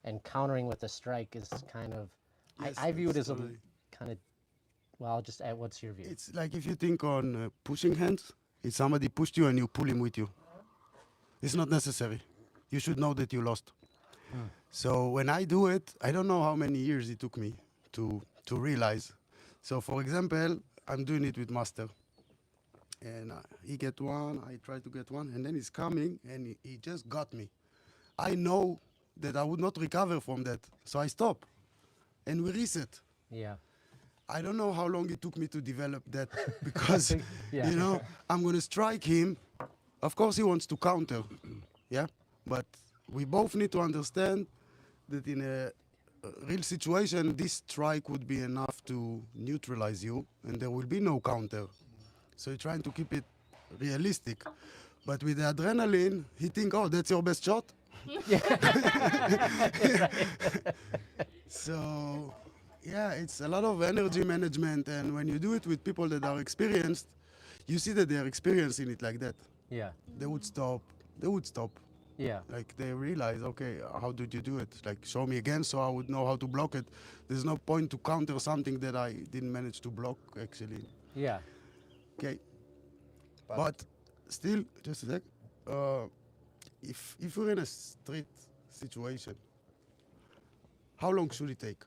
and countering with a strike is kind of, Yes, I view it it's as a totally- kind of, well, I'll just add, what's your view? It's like if you think on pushing hands, if somebody pushed you and you pull him with you. It's not necessary. You should know that you lost. So when I do it, I don't know how many years it took me to realize. So for example, I'm doing it with Master. And he get one, I try to get one, and then he's coming and he just got me. I know that I would not recover from that, so I stop. And we reset. Yeah. I don't know how long it took me to develop that because, Yeah. you know, I'm going to strike him. Of course, he wants to counter, yeah? But we both need to understand that in a real situation, this strike would be enough to neutralize you and there will be no counter. So you're trying to keep it realistic. But with the adrenaline, he think, oh, that's your best shot? So, yeah, it's a lot of energy management. And when you do it with people that are experienced, you see that they're experiencing it like that. Yeah. They would stop. They would stop. Yeah. Like they realize, okay, how did you do it? Like show me again so I would know how to block it. There's no point to counter something that I didn't manage to block actually. Yeah. Okay. But still, just a sec. If you're in a street situation, how long should it take?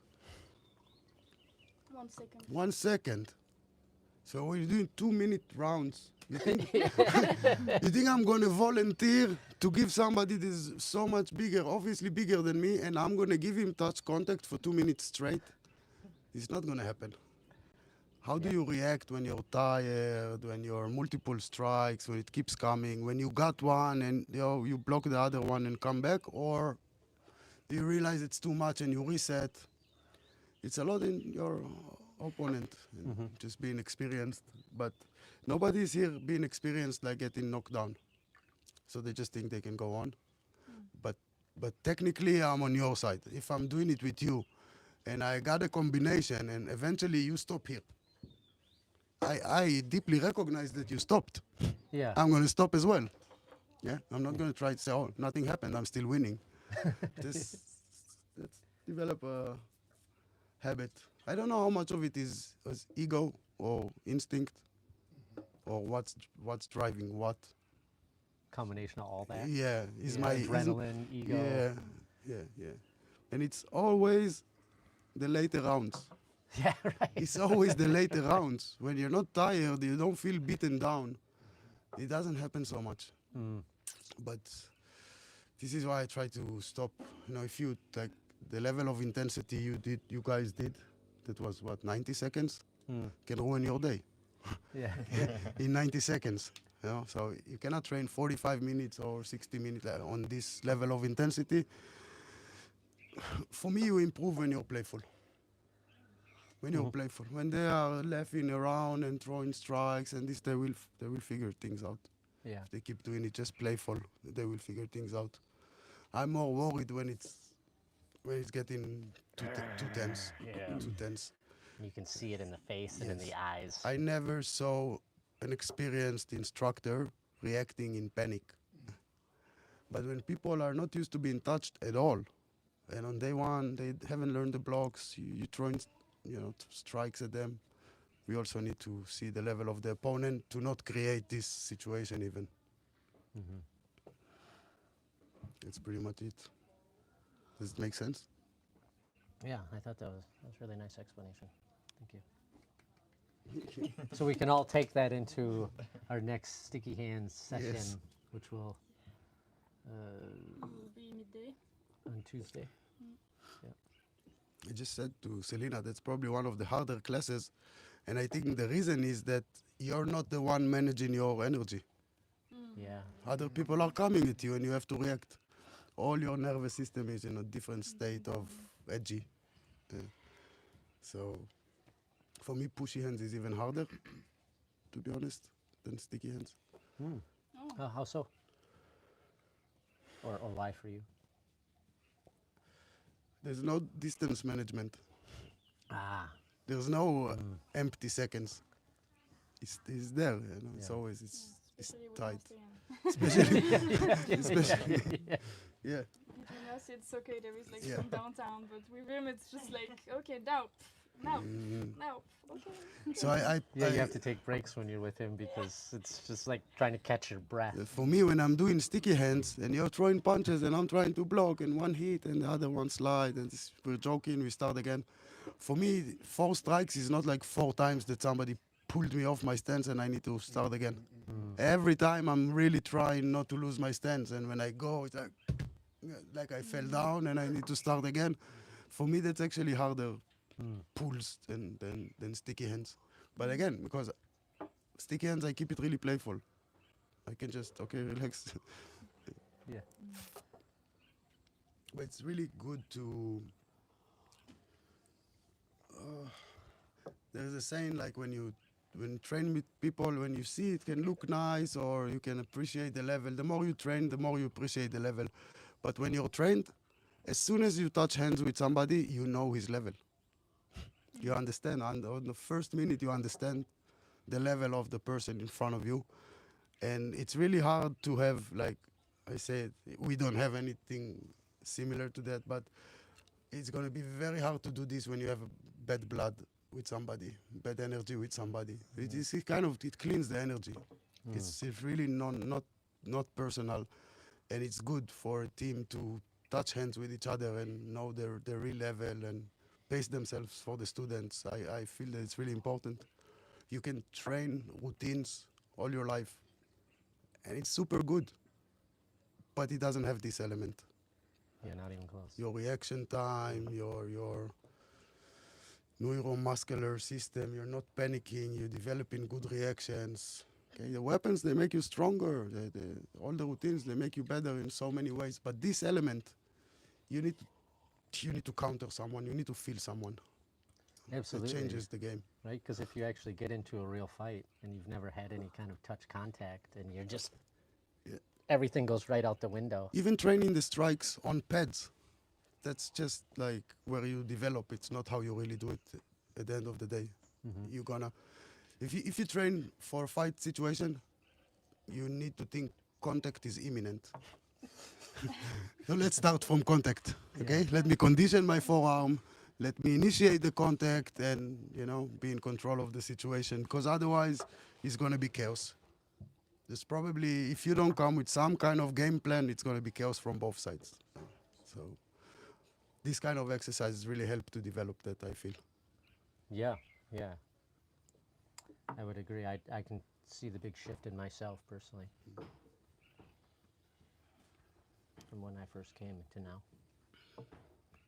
1 second. 1 second. So when you're doing 2-minute rounds, you think, you think I'm going to volunteer to give somebody this so much bigger, obviously bigger than me, and I'm going to give him touch contact for 2 minutes straight? It's not going to happen. How do you react when you're tired, when you're multiple strikes, when it keeps coming, when you got one and you block the other one and come back, or do you realize it's too much and you reset? It's a lot in your opponent, and just being experienced, but nobody is here being experienced like getting knocked down. So they just think they can go on. But technically I'm on your side. If I'm doing it with you and I got a combination and eventually you stop here, I deeply recognize that you stopped. Yeah. I'm going to stop as well. Yeah, I'm not going to try to say, oh, nothing happened, I'm still winning. Let's develop a habit. I don't know how much of it is ego or instinct or what's driving what. Combination of all that. Yeah, is Yeah, my adrenaline, ego. Yeah. And it's always the later rounds. Yeah, right. It's always the later rounds. When you're not tired, you don't feel beaten down. It doesn't happen so much. But this is why I try to stop. You know, if you like the level of intensity you guys did, that was what, 90 seconds? Can ruin your day Yeah. in 90 seconds. You know, so you cannot train 45 minutes or 60 minutes on this level of intensity. For me, you improve when you're playful. When you're playful, when they are laughing around and throwing strikes and this, they will figure things out. Yeah. If they keep doing it just playful, they will figure things out. I'm more worried when it's getting too tense. Yeah. Too tense. You can see it in the face and in the eyes. I never saw an experienced instructor reacting in panic. But when people are not used to being touched at all, and on day one they haven't learned the blocks, you throwing strikes at them. We also need to see the level of the opponent to not create this situation even. That's pretty much it. Does it make sense? Yeah, I thought that was a really nice explanation. Thank you. So we can all take that into our next sticky hands session, Yes. which will Will be midday. On Tuesday. I just said to Selena, that's probably one of the harder classes. And I think the reason is that you're not the one managing your energy. Yeah. Other people are coming at you and you have to react. All your nervous system is in a different state of edgy. So for me, pushy hands is even harder, to be honest, than sticky hands. How so? Or why for you? There's no distance management. Ah. There's no empty seconds. It's there, you know. It's Yeah. always it's Especially with tight. Austrian. Especially, yeah. Between us, it's okay. There is like Yeah. some downtown, but with him, it's just like okay, now, okay. So I Yeah, you have to take breaks when you're with him because it's just like trying to catch your breath. for me, when I'm doing sticky hands and you're throwing punches and I'm trying to block and one hit and the other one slide and we're joking, we start again. For me, 4 strikes is not like 4 times that somebody pulled me off my stance and I need to start again. Every time I'm really trying not to lose my stance, and when I go, it's like I fell down and I need to start again. For me, that's actually harder pulls than sticky hands. But again, because sticky hands, I keep it really playful. I can just, okay, relax. Yeah. But it's really good to... there's a saying like when you train with people, when you see it can look nice or you can appreciate the level. The more you train, the more you appreciate the level. But when you're trained, as soon as you touch hands with somebody, you know his level. You understand. On the first minute, you understand the level of the person in front of you. And it's really hard to have, like I said, we don't have anything similar to that, but it's going to be very hard to do this when you have bad blood with somebody, bad energy with somebody. It cleans the energy. It's really not personal, and it's good for a team to touch hands with each other and know their real level and pace themselves for the students. I feel that it's really important. You can train routines all your life, and it's super good, but it doesn't have this element. Yeah, not even close. Your reaction time, your neuromuscular system, you're not panicking, you're developing good reactions. Okay, the weapons, they make you stronger. All the routines, they make you better in so many ways. But this element, you need to counter someone, you need to feel someone. Absolutely. It changes the game. Right? Because if you actually get into a real fight and you've never had any kind of touch contact and you're just, everything goes right out the window. Even training the strikes on pads, that's just like where you develop. It's not how you really do it at the end of the day. You're gonna, if you train for a fight situation, you need to think contact is imminent. So let's start from contact, okay? Let me condition my forearm. Let me initiate the contact and, be in control of the situation, because otherwise it's going to be chaos. There's probably, if you don't come with some kind of game plan, it's going to be chaos from both sides. So this kind of exercises really help to develop that, I feel. Yeah, yeah. I would agree. I can see the big shift in myself personally. From when I first came to now.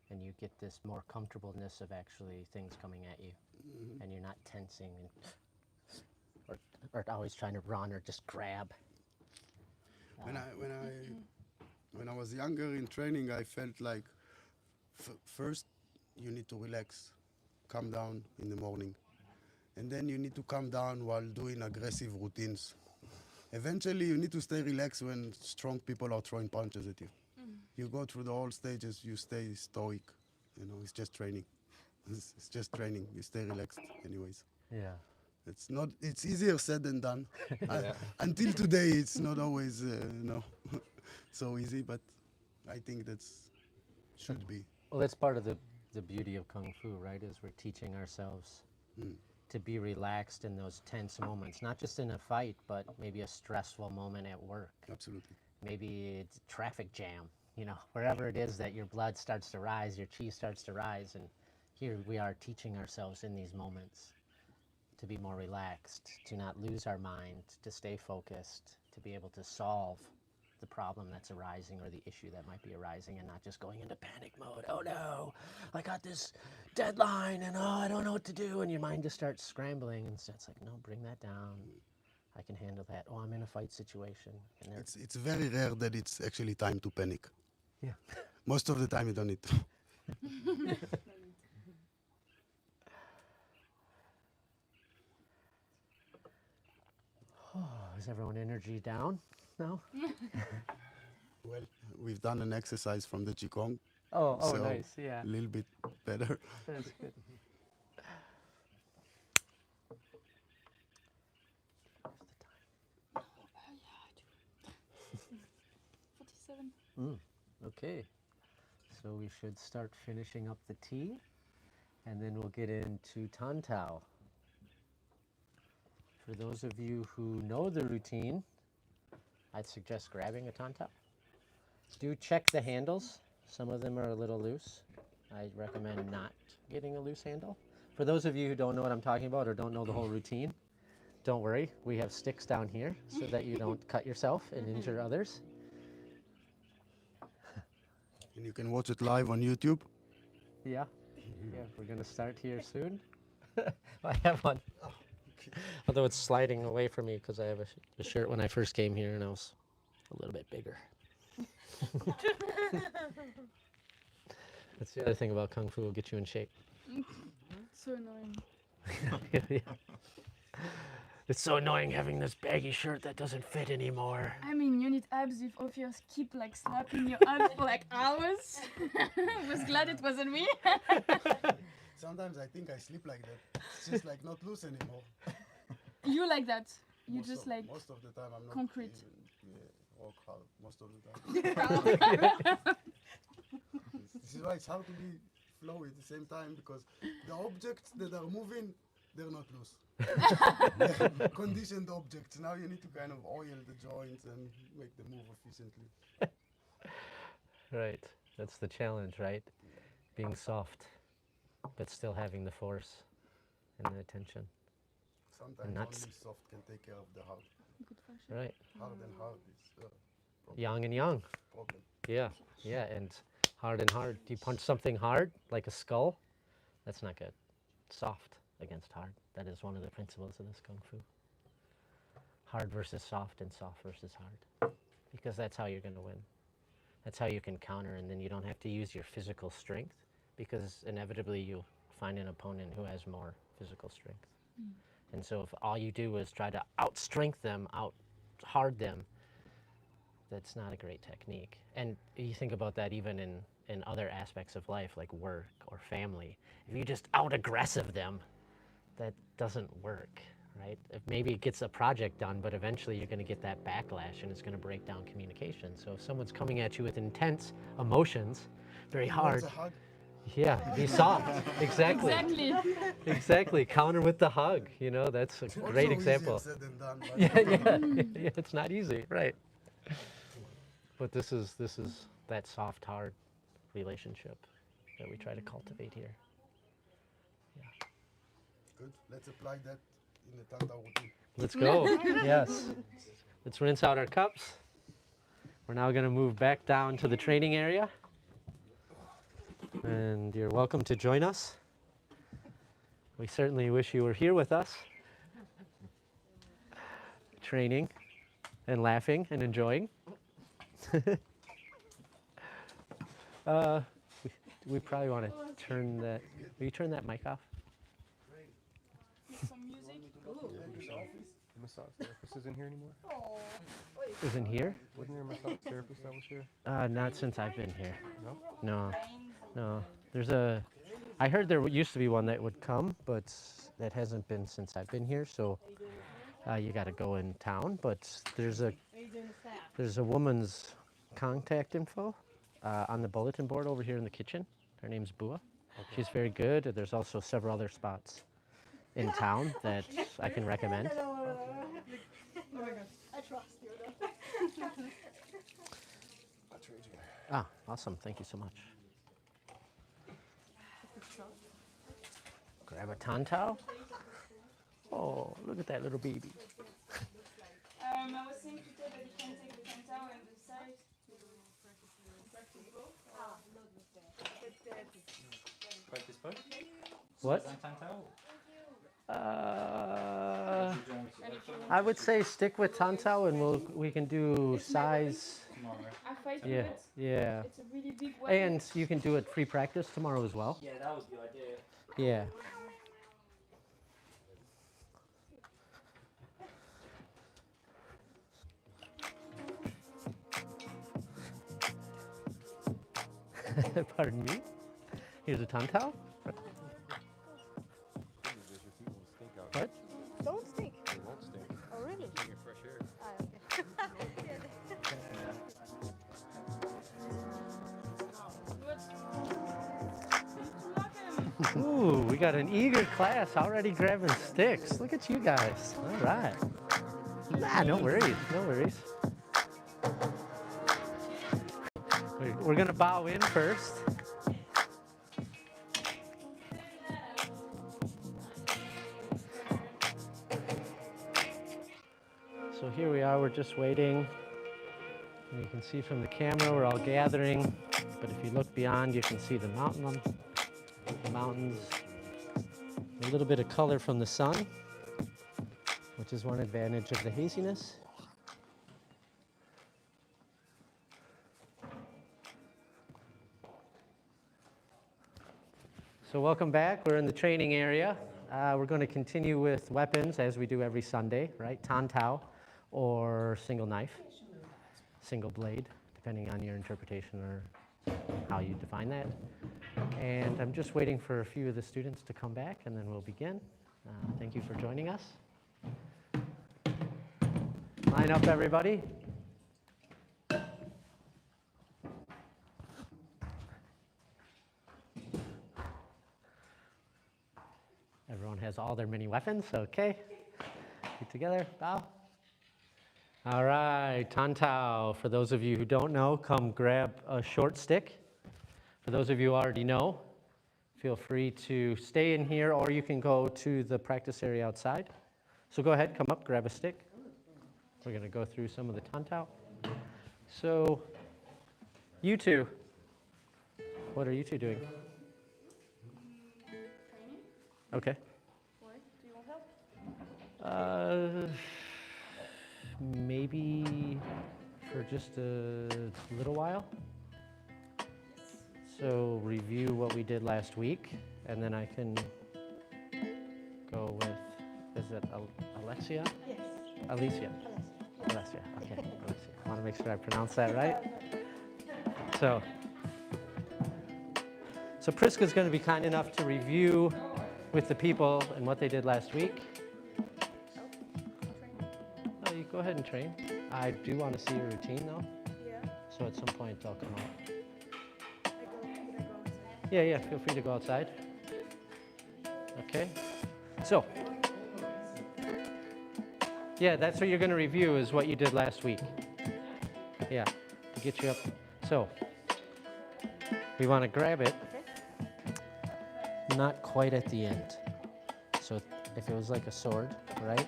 And you get this more comfortableness of actually things coming at you. And you're not tensing and or always trying to run or just grab. When I was younger in training, I felt like first you need to relax, calm down in the morning. And then you need to calm down while doing aggressive routines. Eventually, you need to stay relaxed when strong people are throwing punches at you. You go through the whole stages, you stay stoic. It's just training. It's just training. You stay relaxed anyways. Yeah. It's easier said than done. Until today, it's not always, so easy, but I think should be. Well, that's part of the beauty of Kung Fu, right? Is we're teaching ourselves to be relaxed in those tense moments, not just in a fight, but maybe a stressful moment at work. Absolutely. Maybe it's a traffic jam, wherever it is that your blood starts to rise, your chi starts to rise. And here we are teaching ourselves in these moments to be more relaxed, to not lose our mind, to stay focused, to be able to solve the problem that's arising or the issue that might be arising, and not just going into panic mode. Oh no, I got this deadline and oh, I don't know what to do. And your mind just starts scrambling, and so it's like, no, bring that down. I can handle that. Oh, I'm in a fight situation. And It's very rare that it's actually time to panic. yeah. Most of the time you don't need to. Is everyone energy down now? Well, we've done an exercise from the Qigong, Oh, so nice. Yeah, a little bit better. that's good. Oh, yeah, I do. 47. Okay, so we should start finishing up the tea, and then we'll get into Tantal. For those of you who know the routine, I'd suggest grabbing a Tantal. Do check the handles. Some of them are a little loose. I recommend not getting a loose handle. For those of you who don't know what I'm talking about or don't know the whole routine, don't worry. We have sticks down here so that you don't cut yourself and injure others. And you can watch it live on YouTube. Yeah, yeah, we're gonna start here soon. I have one. Although it's sliding away from me because I have a shirt when I first came here and I was a little bit bigger. That's the other thing about Kung Fu, will get you in shape. So annoying. Yeah. It's so annoying having this baggy shirt that doesn't fit anymore. I mean, you need abs if you keep like slapping your abs for like hours. Was glad it wasn't me. Sometimes I think I sleep like that. It's just like not loose anymore. You like that? You Most just of, like most of the time I'm not concrete. even, rock hard most of the time. This is why it's hard to be flowy at the same time, because the objects that are moving, they're not loose. They're conditioned objects. Now you need to kind of oil the joints and make them move efficiently. Right, that's the challenge, right? Being soft, but still having the force and the attention. Sometimes Nuts. only soft can take care of the hard. Good fashion. Right, Hard and hard is yang and yang. problem. Yeah, yeah, and hard and hard. Do you punch something hard, like a skull? That's not good. Soft against hard. That is one of the principles of this Kung Fu. Hard versus soft and soft versus hard. Because that's how you're going to win. That's how you can counter, and then you don't have to use your physical strength, because inevitably you'll find an opponent who has more physical strength. And so if all you do is try to out-strength them, out-hard them, that's not a great technique. And you think about that even in other aspects of life, like work or family. If you just out-aggressive them, that doesn't work, right? Maybe it gets a project done, but eventually you're going to get that backlash and it's going to break down communication. So if someone's coming at you with intense emotions, very hard, What's a hug? yeah, be soft. Exactly. Exactly. Exactly. Counter with the hug. You know, that's a Also great easier example. said than done, but Yeah, it's not easy, right? But this is that soft, hard relationship that we try to cultivate here. good. Let's apply that in the Tantal routine. Let's go. Yes. Let's rinse out our cups. We're now going to move back down to the training area. And you're welcome to join us. We certainly wish you were here with us, training and laughing and enjoying. We probably want to turn that. Will you turn that mic off? Some music. The massage therapist isn't here anymore? Isn't here? Wasn't there a massage therapist that was here? Not since I've been here. No? No. There's a. I heard there used to be one that would come, but that hasn't been since I've been here. So you got to go in town. But there's a woman's contact info on the bulletin board over here in the kitchen. Her name's Bua. Okay. She's very good. There's also several other spots in town that I can recommend. Ah, awesome. Thank you so much. Grab a Tantal. Oh, look at that little baby. I was saying to Ted that he can take the Tantal Tantal and the side. Practice both. Practice both? What? Tantal? I would say stick with Tantal, and we can do It's my size. Tomorrow. I fight Yeah, with it. yeah. It's a really big weapon. And you can do it free practice tomorrow as well. Yeah, that was the idea. Yeah. Pardon me. Here's a Tantal. What? Don't stink. It won't stink. Oh, really? You get fresh air. Ah, okay. Good. Ooh, we got an eager class already grabbing sticks. Look at you guys. All right. Nah, no worries. No worries. We're going to bow in first. So here we are, we're just waiting. And you can see from the camera we're all gathering. But if you look beyond, you can see the mountains, a little bit of color from the sun, which is one advantage of the haziness. So welcome back. We're in the training area. We're going to continue with weapons as we do every Sunday, right? Tantal or single knife, single blade, depending on your interpretation or how you define that. And I'm just waiting for a few of the students to come back, and then we'll begin. Thank you for joining us. Line up, everybody. Everyone has all their mini weapons, okay. Get together, bow. All right, Tantal. For those of you who don't know, come grab a short stick. For those of you who already know, feel free to stay in here, or you can go to the practice area outside. So go ahead, come up, grab a stick. We're going to go through some of the Tantal. So, you two, what are you two doing? Training. Okay. Why? Do you want help? Maybe for just a little while. So review what we did last week, and then I can go with, is it Alexia? Yes. Alicia. Alessia, okay, Alessia. I want to make sure I pronounce that right. So Priska's going to be kind enough to review with the people and what they did last week. Oh, you go ahead and train. I do want to see your routine though. Yeah. So at some point I'll come out. Would I go outside? Yeah, feel free to go outside. Okay. So, yeah, that's what you're going to review is what you did last week. Yeah, to get you up. So, we want to grab it, not quite at the end. So if it was like a sword, right?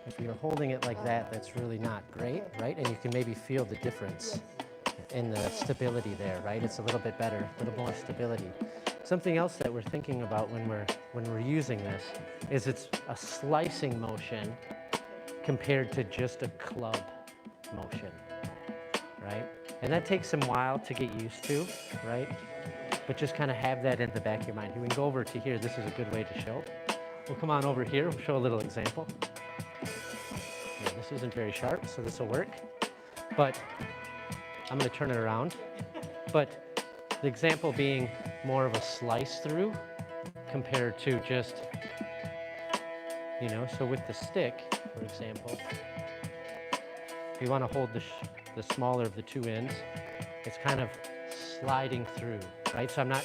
If you're holding it like that, that's really not great, right? And you can maybe feel the difference in the stability there, right? It's a little bit better, a little more stability. Something else that we're thinking about when we're using this is it's a slicing motion compared to just a club motion, right? And that takes some while to get used to, right? But just kind of have that in the back of your mind. We can go over to here. This is a good way to show. We'll come on over here. We'll show a little example. Yeah, this isn't very sharp, so this will work. But I'm going to turn it around. But the example being more of a slice through compared to just, so with the stick, for example, we want to hold the smaller of the two ends. It's kind of sliding through, right? So I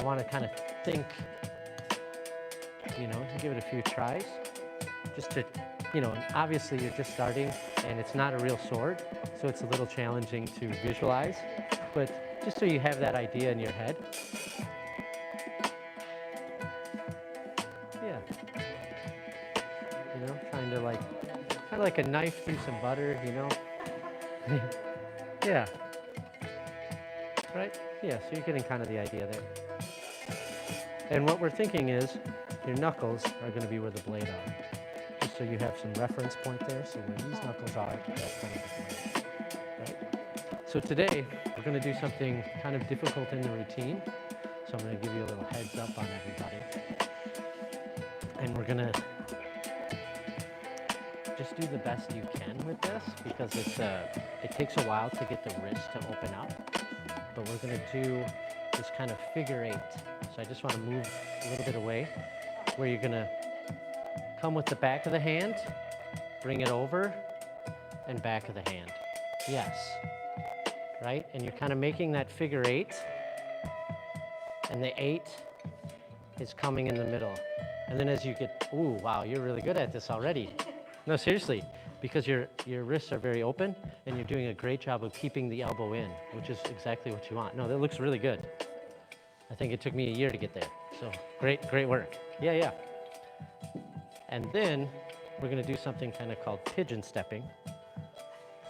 want to kind of think, give it a few tries, just to, and obviously you're just starting and it's not a real sword, so it's a little challenging to visualize, but just so you have that idea in your head. Yeah. Trying to Kind of like a knife through some butter, you know? Yeah. Right? Yeah, so you're getting kind of the idea there. And what we're thinking is your knuckles are going to be where the blade are. Just so you have some reference point there. So where these knuckles are, that's going to be the blade. Right? So today, we're going to do something kind of difficult in the routine. So I'm going to give you a little heads up on everybody. And we're going to just do the best you can with this because it takes a while to get the wrist to open up. But we're going to do this kind of figure 8. So I just want to move a little bit away where you're going to come with the back of the hand, bring it over, and back of the hand. Yes. Right? And you're kind of making that figure 8. And the 8 is coming in the middle. And then as you get, ooh, wow, you're really good at this already. No, seriously, because your wrists are very open and you're doing a great job of keeping the elbow in, which is exactly what you want. No, that looks really good. I think it took me a year to get there. So great work. Yeah, yeah. And then we're gonna do something kind of called pigeon stepping.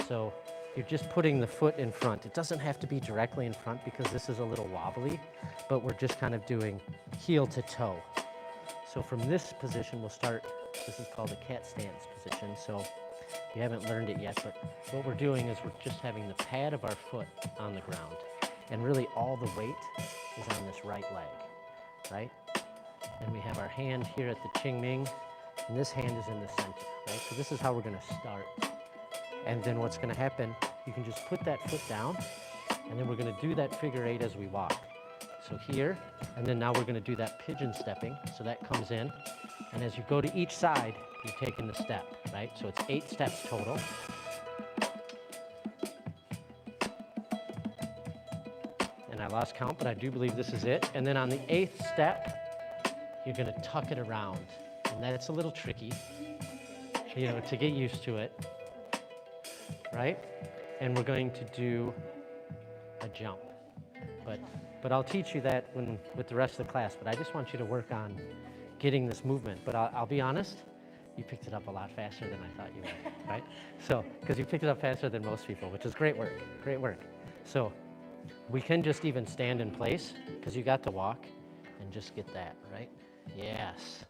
So you're just putting the foot in front. It doesn't have to be directly in front because this is a little wobbly, but we're just kind of doing heel to toe. So from this position, we'll start, this is called a cat stance position. So you haven't learned it yet, but what we're doing is we're just having the pad of our foot on the ground. And really all the weight is on this right leg, right? And we have our hand here at the Qing Ming, and this hand is in the center, right? So this is how we're gonna start. And then what's gonna happen, you can just put that foot down, and then we're gonna do that figure 8 as we walk. So here, and then now we're gonna do that pigeon stepping. So that comes in, and as you go to each side, you're taking the step, right? So it's 8 steps total. And I lost count, but I do believe this is it. And then on the 8th step, you're gonna tuck it around. And that's a little tricky, you know, to get used to it, right? And we're going to do a jump. But I'll teach you that with the rest of the class, but I just want you to work on getting this movement. But I'll be honest, you picked it up a lot faster than I thought you would, right? So, because you picked it up faster than most people, which is great work, great work. So we can just even stand in place, because you got to walk, and just get that, right? Yes.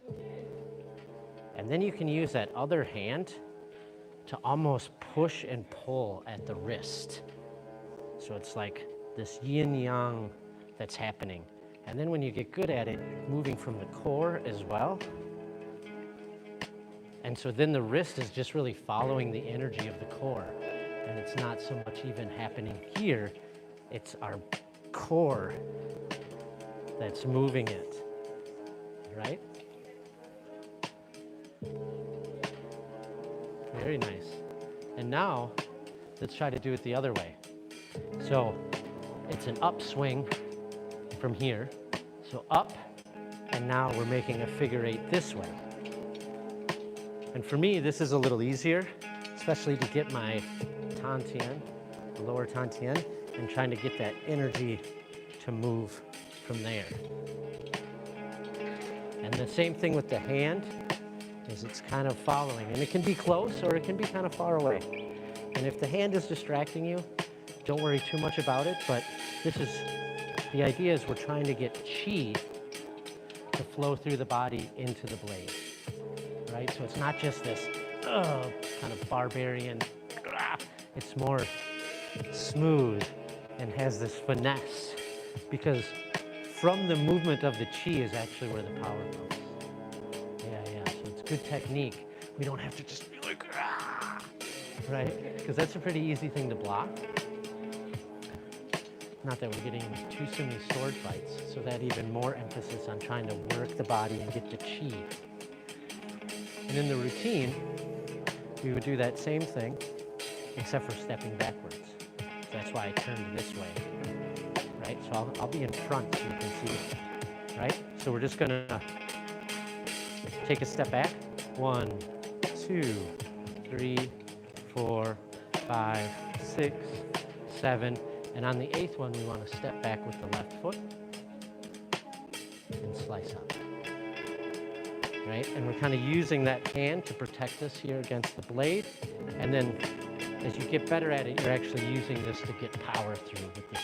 And then you can use that other hand to almost push and pull at the wrist. So it's like this yin-yang that's happening. And then when you get good at it, moving from the core as well. And so then the wrist is just really following the energy of the core. And it's not so much even happening here, it's our core that's moving it, right? Very nice. And now, let's try to do it the other way. So it's an upswing from here. So up, and now we're making a figure 8 this way. And for me, this is a little easier, especially to get my Tantian, the lower Tantian, and trying to get that energy to move from there. And the same thing with the hand, is it's kind of following. And it can be close or it can be kind of far away. And if the hand is distracting you, don't worry too much about it, but the idea is we're trying to get chi to flow through the body into the blade, right? So it's not just this kind of barbarian, it's more smooth and has this finesse, because from the movement of the chi is actually where the power comes. Yeah, so it's good technique. We don't have to just be like, right? Because that's a pretty easy thing to block. Not that we're getting into too many sword fights, so that even more emphasis on trying to work the body and get the chi. And in the routine, we would do that same thing, except for stepping backwards. So that's why I turned this way, right? So I'll be in front so you can see, right? So we're just gonna take a step back. 1, 2, 3, 4, 5, 6, 7. And on the 8th one, we want to step back with the left foot and slice up. right? And we're kind of using that hand to protect us here against the blade. And then as you get better at it, you're actually using this to get power through with this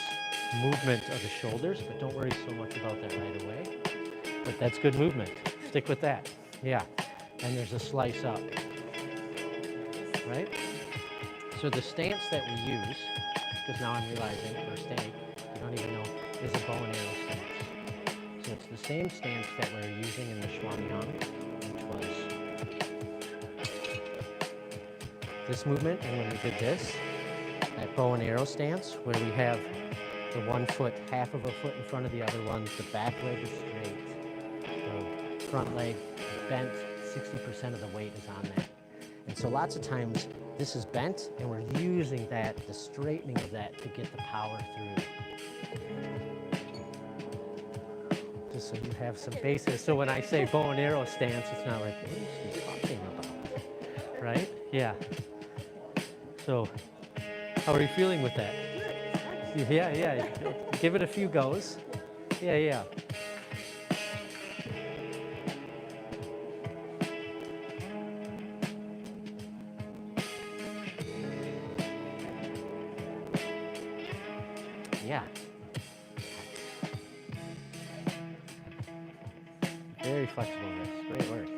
movement of the shoulders, but don't worry so much about that right away. But that's good movement. Stick with that. Yeah. And there's a slice up, right? So the stance that we use, because now I'm realizing, or staying, you don't even know, is a bow and arrow stance. So it's the same stance that we're using in the Shuangyang, which was this movement, and when we did this, that bow and arrow stance, where we have the one foot, half of a foot in front of the other one, the back leg is straight, the front leg is bent, 60% of the weight is on that. And so lots of times, this is bent, and we're using that, the straightening of that, to get the power through. Just so you have some basis. So when I say bow and arrow stance, it's not like, what is she talking about? Right? Yeah. So, how are you feeling with that? Yeah, yeah. Give it a few goes. Yeah, yeah. Yeah. Very flexible wrist. Great work.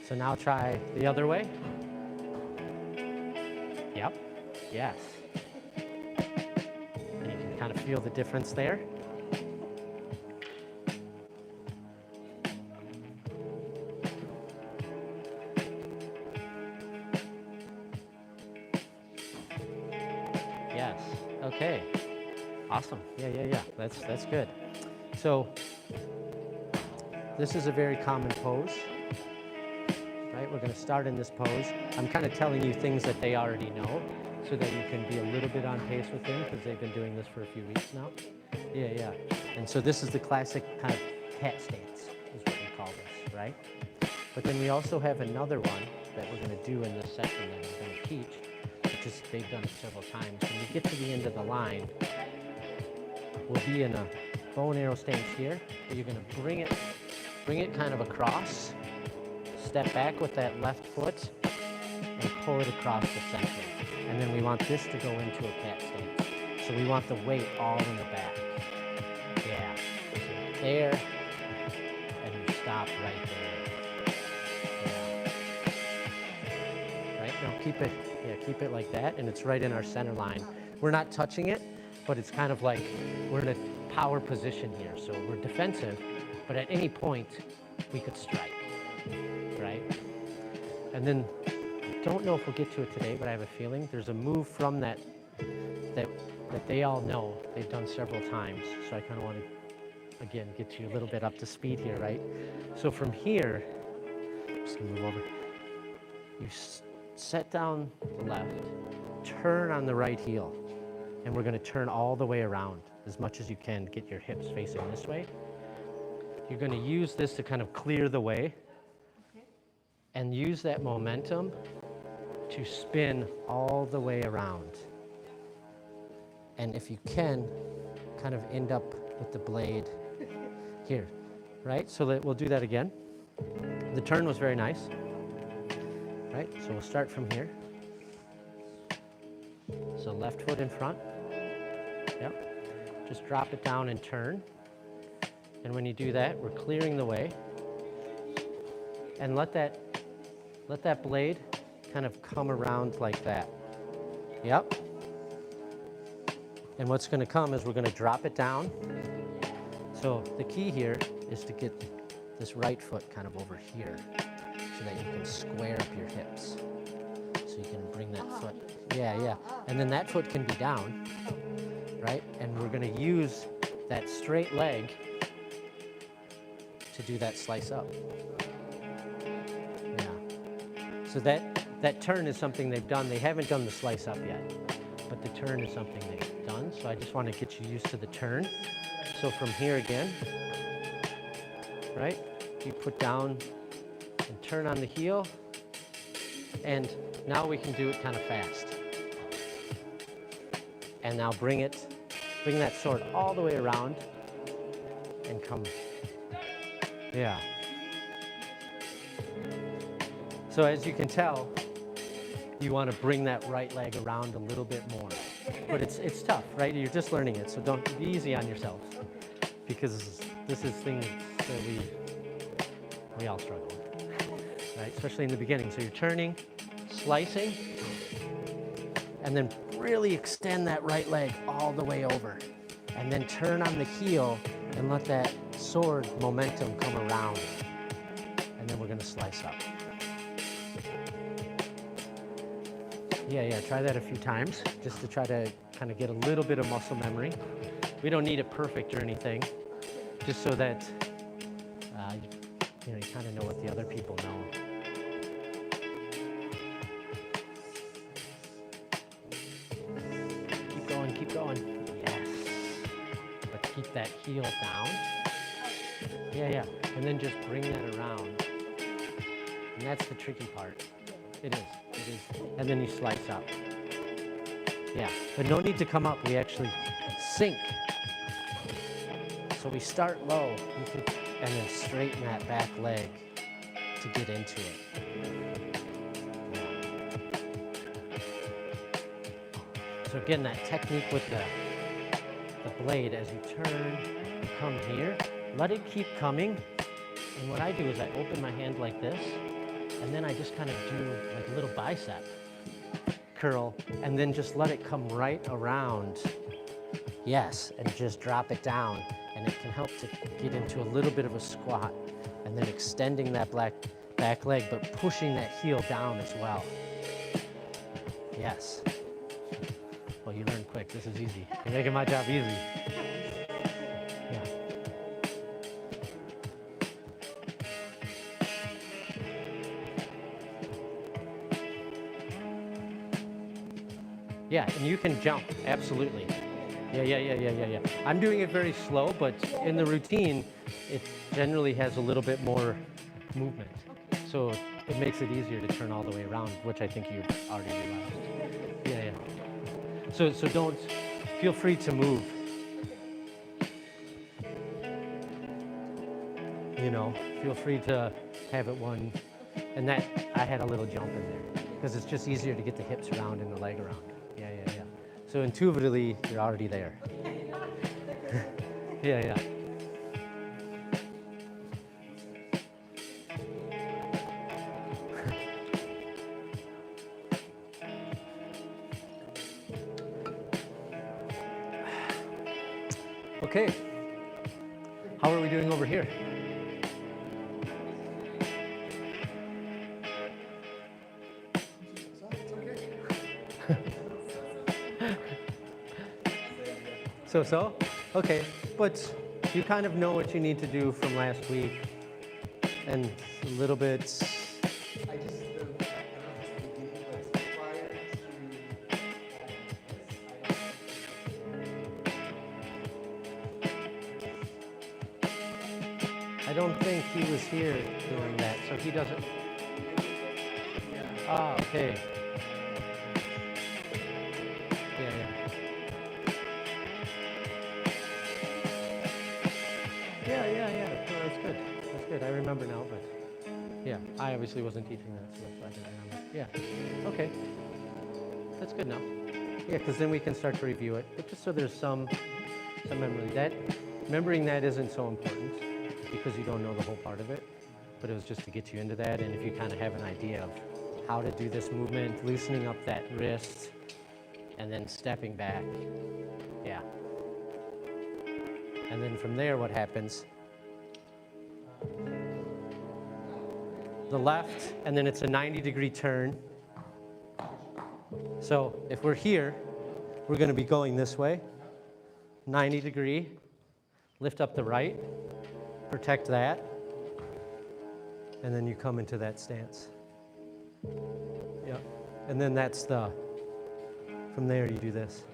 So now try the other way. Yep. Yes. And you can kind of feel the difference there. Yes. Okay. Awesome. Yeah, yeah, yeah. That's good. So this is a very common pose. Right? We're going to start in this pose. I'm kind of telling you things that they already know so that you can be a little bit on pace with them because they've been doing this for a few weeks now. Yeah, yeah. And so this is the classic kind of cat stance is what we call this, right? But then we also have another one that we're going to do in this session that I'm going to teach, which is they've done it several times. When we get to the end of the line, we'll be in a bow and arrow stance here, but you're going to bring it kind of across. Step back with that left foot and pull it across the center. And then we want this to go into a cat stance. So we want the weight all in the back. Yeah. So there, and you stop right there. Yeah. Right? Now keep it like that, and it's right in our center line. We're not touching it, but it's kind of like we're in a power position here. So we're defensive, but at any point, we could strike. Right? And then, don't know if we'll get to it today, but I have a feeling there's a move from that they all know. They've done several times. So I kind of want to, again, get you a little bit up to speed here, right? So from here, I'm just going to move over. You set down left, turn on the right heel, and we're going to turn all the way around as much as you can. Get your hips facing this way. You're going to use this to kind of clear the way. And use that momentum to spin all the way around. And if you can, kind of end up with the blade here, right? So we'll do that again. The turn was very nice, right? So we'll start from here. So left foot in front. Yep. Just drop it down and turn. And when you do that, we're clearing the way. And let that blade kind of come around like that. Yep. And what's going to come is we're going to drop it down. So the key here is to get this right foot kind of over here so that you can square up your hips. So you can bring that foot. Yeah, yeah. And then that foot can be down, right? And we're going to use that straight leg to do that slice up. So that turn is something they've done. They haven't done the slice up yet, but the turn is something they've done. So I just want to get you used to the turn. So from here again, right? You put down and turn on the heel. And now we can do it kind of fast. And now bring it Bring that sword all the way around and come. Yeah. So as you can tell, you want to bring that right leg around a little bit more. But it's tough, right? You're just learning it, so don't be easy on yourself, because this is things that we all struggle with, right? Especially in the beginning. So you're turning, slicing, and then really extend that right leg all the way over. And then turn on the heel and let that sword momentum come around. And then we're gonna slice up. Yeah, try that a few times, just to try to kind of get a little bit of muscle memory. We don't need it perfect or anything, just so that you kind of know what the other people know. Keep going. Yes. But keep that heel down. Yeah. And then just bring that around. And that's the tricky part. It is. And then you slice up. Yeah, but no need to come up. We actually sink. So we start low, and then straighten that back leg to get into it. So again, that technique with the blade, as you turn, you come here, let it keep coming. And what I do is I open my hand like this, and then I just kind of do like a little bicep curl, and then just let it come right around. Yes, and just drop it down, and it can help to get into a little bit of a squat, and then extending that back leg, but pushing that heel down as well. Yes. Well, you learn quick. This is easy. You're making my job easy. Yeah. Yeah, and you can jump, absolutely. Yeah. I'm doing it very slow, but in the routine, it generally has a little bit more movement. So it makes it easier to turn all the way around, which I think you already realized. Yeah. So don't, feel free to move. Feel free to have it one, and that, I had a little jump in there, because it's just easier to get the hips around and the leg around. Yeah. So intuitively, you're already there. Yeah. Okay. How are we doing over here? So? Okay, but you kind of know what you need to do from last week, and a little bit. I don't think he was here doing that, so he doesn't. Ah, okay. Yeah. Yeah. No, that's good. I remember now, but yeah, I obviously wasn't teaching that, so that's why I didn't remember. Yeah. Okay. That's good now. Yeah, because then we can start to review it. But just so there's some memory. Remembering that isn't so important, because you don't know the whole part of it, but it was just to get you into that, and if you kind of have an idea of how to do this movement, loosening up that wrist, and then stepping back. Yeah. And then from there, what happens? The left, and then it's a 90-degree turn. So if we're here, we're going to be going this way, 90-degree, lift up the right, protect that, and then you come into that stance. Yep. And then from there you do this.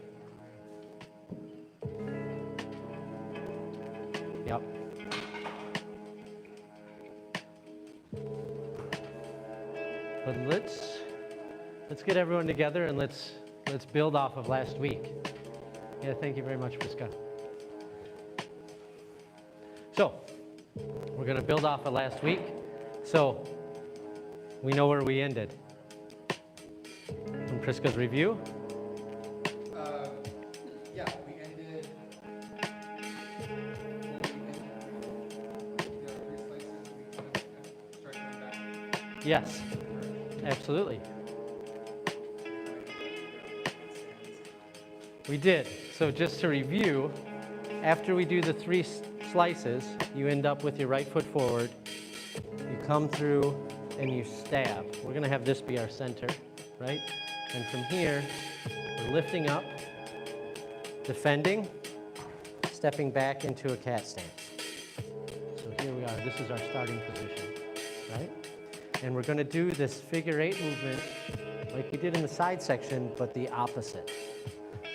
Yep. But let's get everyone together, and let's build off of last week. Yeah, thank you very much, Priska. So, we're going to build off of last week. So, we know where we ended. From Priska's review. Yeah, we ended. Yes, absolutely. We did. So just to review, after we do the 3 slices, you end up with your right foot forward. You come through and you stab. We're going to have this be our center, right? And from here, we're lifting up, defending, stepping back into a cat stance. So here we are. This is our starting position, right? And we're going to do this figure 8 movement like we did in the side section, but the opposite.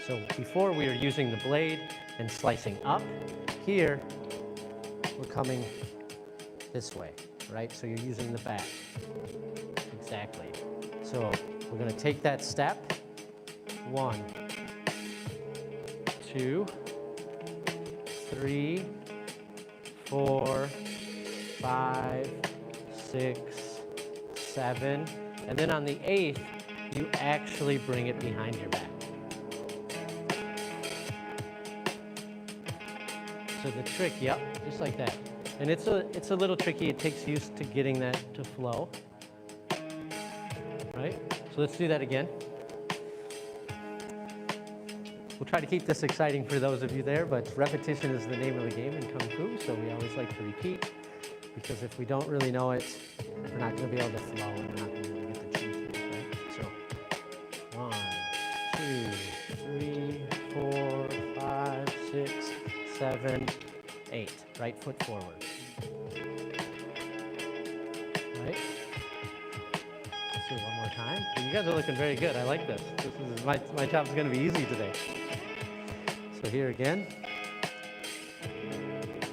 So before we were using the blade and slicing up. Here, we're coming this way, right? So you're using the back. Exactly. So we're going to take that step. 1, 2, 3, 4, 5, 6, 7, and then on the 8th, you actually bring it behind your back. So the trick, yep, just like that. And it's a little tricky. It takes use to getting that to flow. Right? So let's do that again. We'll try to keep this exciting for those of you there, but repetition is the name of the game in Kung Fu, so we always like to repeat, because if we don't really know it, we're not going to be able to flow, and we're not going to be able to get the chi through, right? So 1, 2, 3, 4, 5, 6, 7, 8. Right foot forward. Right? Let's do it one more time. You guys are looking very good. I like this. This is my job's going to be easy today. So here again.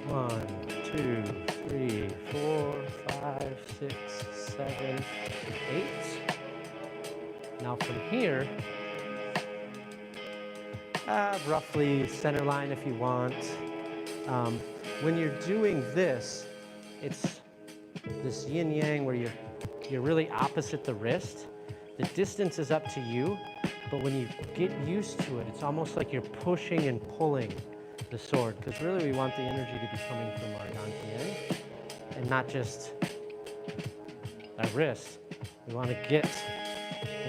1, 2, 3, 4, 5, 6, 7, 8. Now from here, roughly center line if you want. When you're doing this, it's this yin yang where you're really opposite the wrist. The distance is up to you, but when you get used to it, it's almost like you're pushing and pulling the sword, because really we want the energy to be coming from our dantian and not just our wrist. We want to get,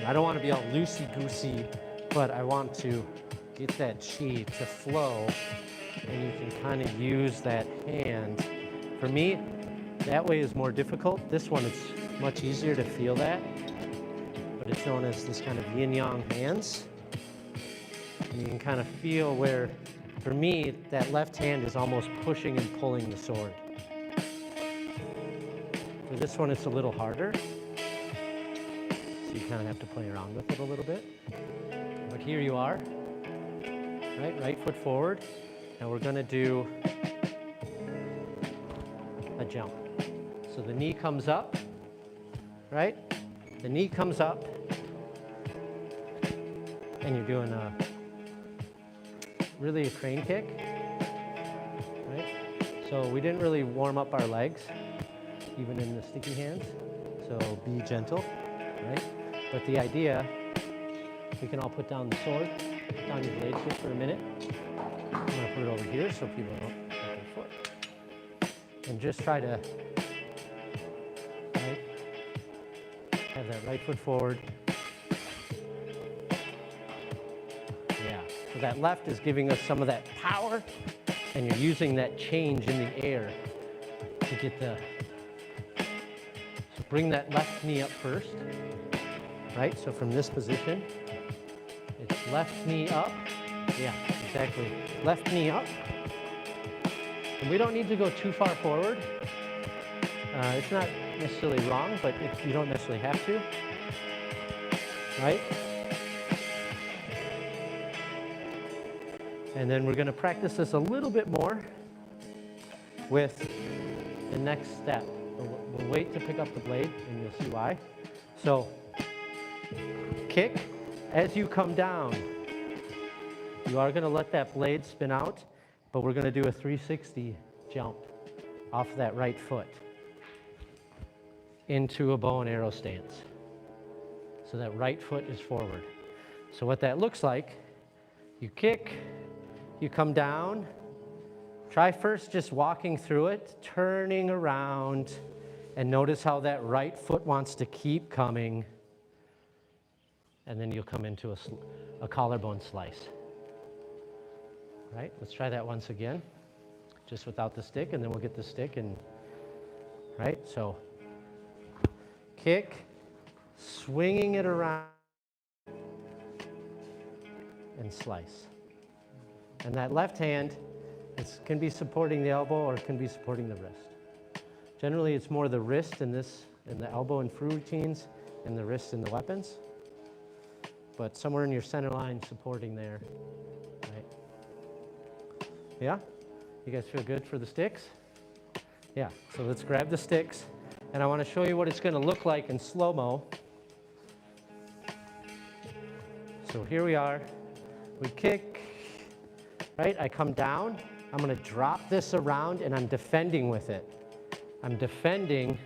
I don't want to be all loosey-goosey, but I want to get that chi to flow, and you can kind of use that hand. For me, that way is more difficult. This one, it's much easier to feel that, but it's known as this kind of yin-yang hands. And you can kind of feel where, for me, that left hand is almost pushing and pulling the sword. For this one, it's a little harder. So you kind of have to play around with it a little bit. But here you are, right foot forward. Now we're gonna do a jump. So the knee comes up, right? The knee comes up, and you're doing really a crane kick, right? So we didn't really warm up our legs, even in the sticky hands. So be gentle, right? But the idea, we can all put down the sword, put down your blade here for a minute. I'm gonna put it over here so people don't hurt their foot. And just try to, right, have that right foot forward. Yeah, so that left is giving us some of that power, and you're using that change in the air to get the, so bring that left knee up first, right? So from this position, it's left knee up. Yeah, exactly. Left knee up. And we don't need to go too far forward. It's not necessarily wrong, but you don't necessarily have to. Right? And then we're going to practice this a little bit more with the next step. We'll wait to pick up the blade, and you'll see why. So, kick as you come down. You are going to let that blade spin out, but we're going to do a 360 jump off that right foot into a bow and arrow stance. So that right foot is forward. So what that looks like, you kick, you come down. Try first just walking through it, turning around, and notice how that right foot wants to keep coming. And then you'll come into a collarbone slice. Right? Let's try that once again, just without the stick, and then we'll get the stick and, right? So kick, swinging it around, and slice. And that left hand can be supporting the elbow or it can be supporting the wrist. Generally, it's more the wrist in the elbow and free routines, and the wrist in the weapons. But somewhere in your center line, supporting there, right? Yeah? You guys feel good for the sticks? Yeah, so let's grab the sticks, and I want to show you what it's going to look like in slow-mo. So here we are. We kick, right? I come down. I'm going to drop this around, and I'm defending with it. I'm defending,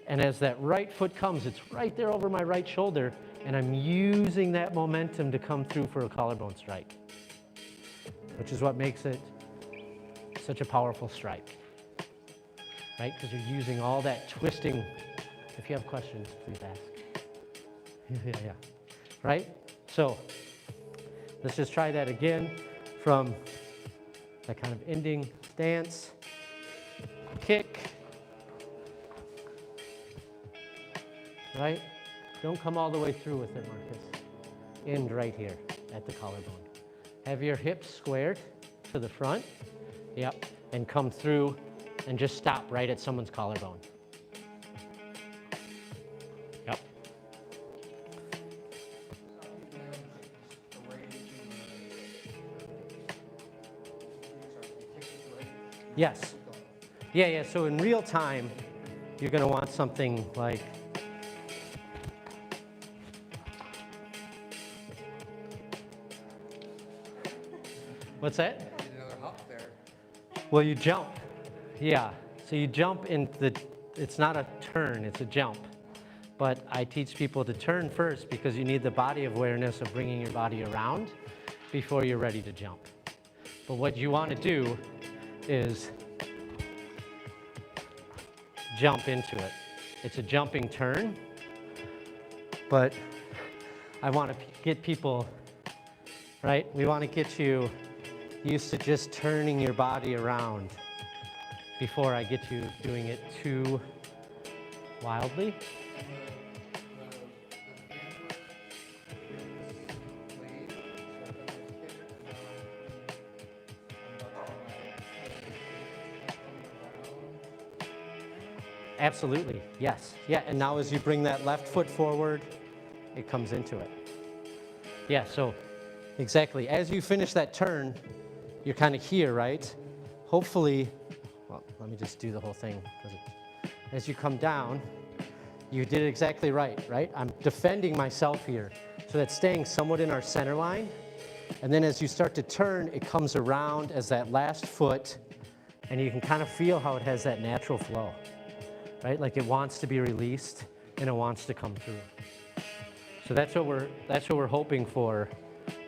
and as that right foot comes, it's right there over my right shoulder, and I'm using that momentum to come through for a collarbone strike, which is what makes it such a powerful strike, right? Because you're using all that twisting. If you have questions, please ask. Yeah. Right? So let's just try that again from that kind of ending stance. Kick. Right? Don't come all the way through with it, Marcus. End right here at the collarbone. Have your hips squared to the front. Yep. And come through and just stop right at someone's collarbone. Yep. Yes. Yeah. So in real time, you're going to want something like what's that? Another hop there. Well, you jump. Yeah. So you jump it's not a turn, it's a jump. But I teach people to turn first because you need the body awareness of bringing your body around before you're ready to jump. But what you want to do is jump into it. It's a jumping turn, but I want to get people, right? We want to get you used to just turning your body around before I get you doing it too wildly. Absolutely, yes. Yeah, and now as you bring that left foot forward, it comes into it. Yeah, so exactly. As you finish that turn, you're kind of here, right? Hopefully, well, let me just do the whole thing. As you come down, you did it exactly right? I'm defending myself here. So that's staying somewhat in our center line. And then as you start to turn, it comes around as that last foot, and you can kind of feel how it has that natural flow, right? Like it wants to be released and it wants to come through. So that's what we're hoping for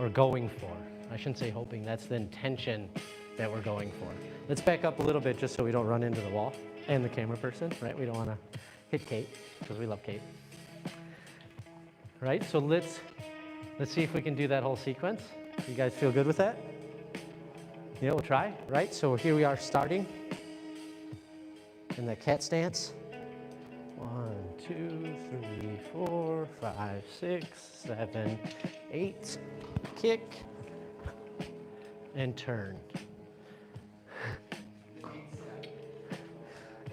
or going for. I shouldn't say hoping, that's the intention that we're going for. Let's back up a little bit just so we don't run into the wall and the camera person, right? We don't want to hit Kate because we love Kate. Right, so let's see if we can do that whole sequence. You guys feel good with that? Yeah, we'll try, right? So here we are starting in that cat stance. 1, 2, 3, 4, 5, 6, 7, 8. Kick and turn.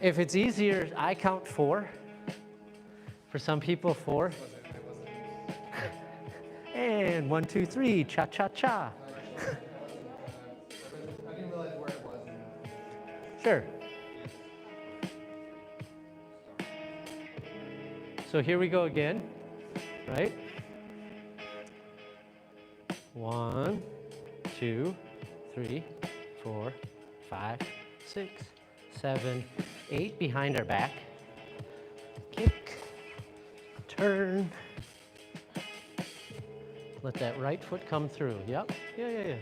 If it's easier, I count 4. For some people, 4. And 1, 2, 3, cha cha cha. I didn't realize where it was. Sure. So here we go again, right? 1, 2, 3, 4, 5, 6, 7, 8 behind our back. Kick, turn. Let that right foot come through. Yep, yeah.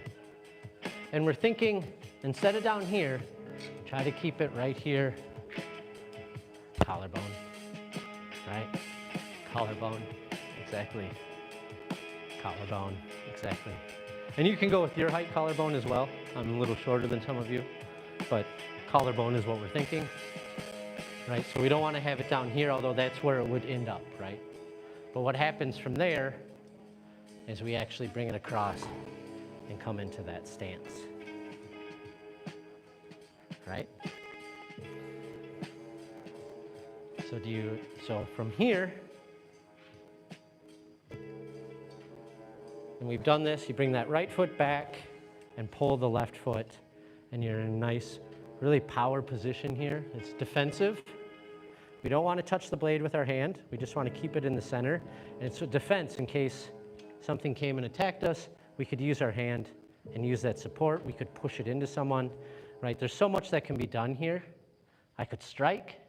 And we're thinking, instead of down here, try to keep it right here. Collarbone, right? Collarbone, exactly. Collarbone, exactly. And you can go with your height collarbone as well. I'm a little shorter than some of you, but collarbone is what we're thinking, right? So we don't want to have it down here, although that's where it would end up, right? But what happens from there is we actually bring it across and come into that stance, right? So from here, and we've done this, you bring that right foot back and pull the left foot, and you're in a nice, really power position here. It's defensive. We don't want to touch the blade with our hand. We just want to keep it in the center. And it's a defense in case something came and attacked us. We could use our hand and use that support. We could push it into someone, right? There's so much that can be done here. I could strike,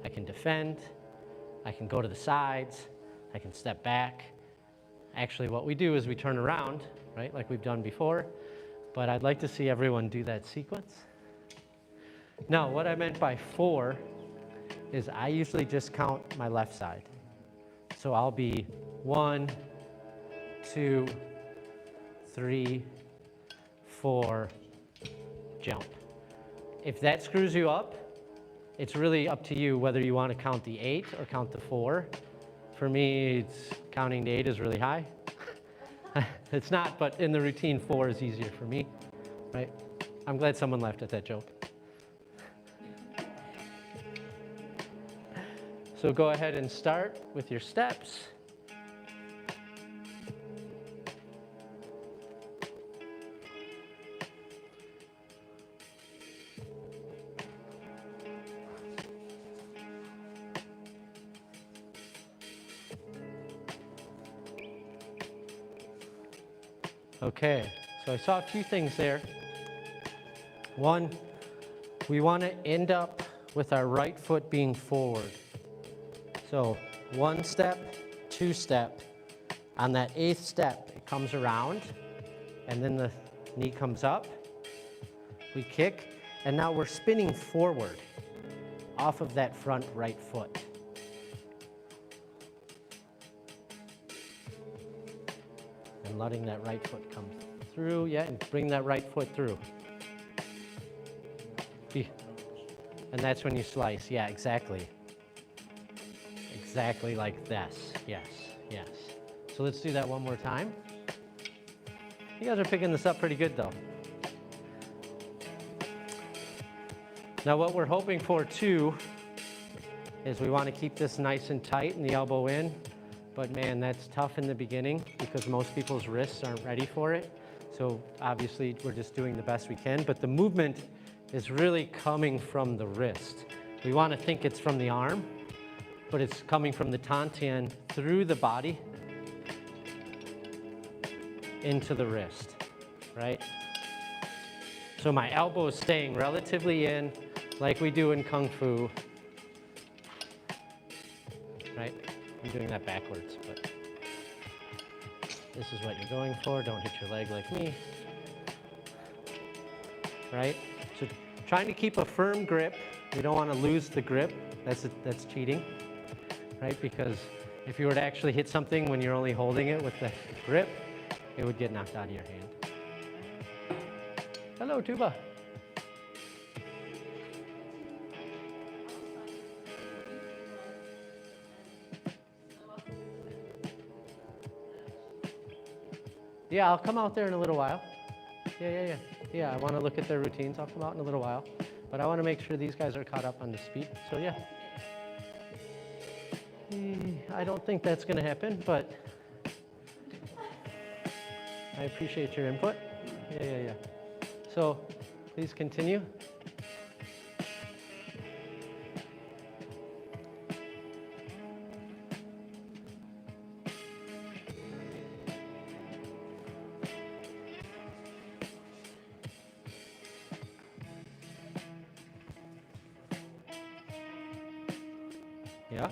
I can defend, I can go to the sides, I can step back. Actually, what we do is we turn around, right, like we've done before, but I'd like to see everyone do that sequence. Now, what I meant by 4 is I usually just count my left side. So I'll be 1, 2, 3, 4, jump. If that screws you up, it's really up to you whether you want to count the 8 or count the 4. For me, counting to 8 is really high. It's not, but in the routine, 4 is easier for me, right? I'm glad someone laughed at that joke. So go ahead and start with your steps. Okay, so I saw a few things there. One, we want to end up with our right foot being forward. So 1 step, 2 step. On that 8th step, it comes around, and then the knee comes up. We kick, and now we're spinning forward off of that front right foot. And letting that right foot come through, yeah, and bring that right foot through. And that's when you slice, yeah, exactly. Exactly like this, yes. So let's do that one more time. You guys are picking this up pretty good though. Now what we're hoping for too is we want to keep this nice and tight and the elbow in. But man, that's tough in the beginning because most people's wrists aren't ready for it. So obviously we're just doing the best we can, but the movement is really coming from the wrist. We want to think it's from the arm, but it's coming from the Tantal through the body into the wrist, right? So my elbow is staying relatively in like we do in Kung Fu, right? I'm doing that backwards, but this is what you're going for. Don't hit your leg like me, right? So trying to keep a firm grip. We don't want to lose the grip. That's cheating, right? Because if you were to actually hit something when you're only holding it with the grip, it would get knocked out of your hand. Hello, Tuba. Yeah, I'll come out there in a little while. Yeah, I want to look at their routines. I'll come out in a little while. But I want to make sure these guys are caught up on the speed. So yeah. I don't think that's going to happen, but I appreciate your input. Yeah. So please continue. Yeah.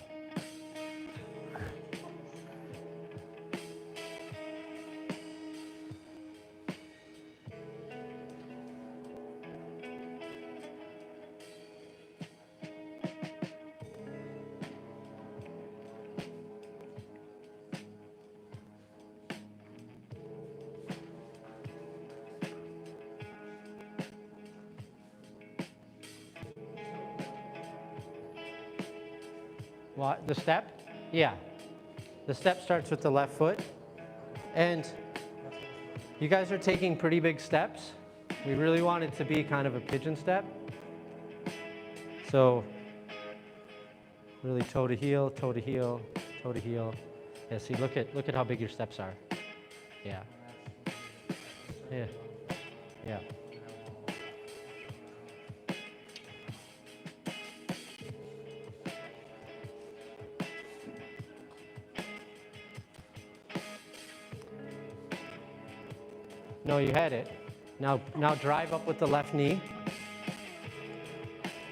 What, the step? Yeah. The step starts with the left foot. And you guys are taking pretty big steps. We really want it to be kind of a pigeon step. So really toe to heel, toe to heel, toe to heel. Yeah, see, look at how big your steps are. Yeah. Yeah. Yeah. No, you had it. Now drive up with the left knee.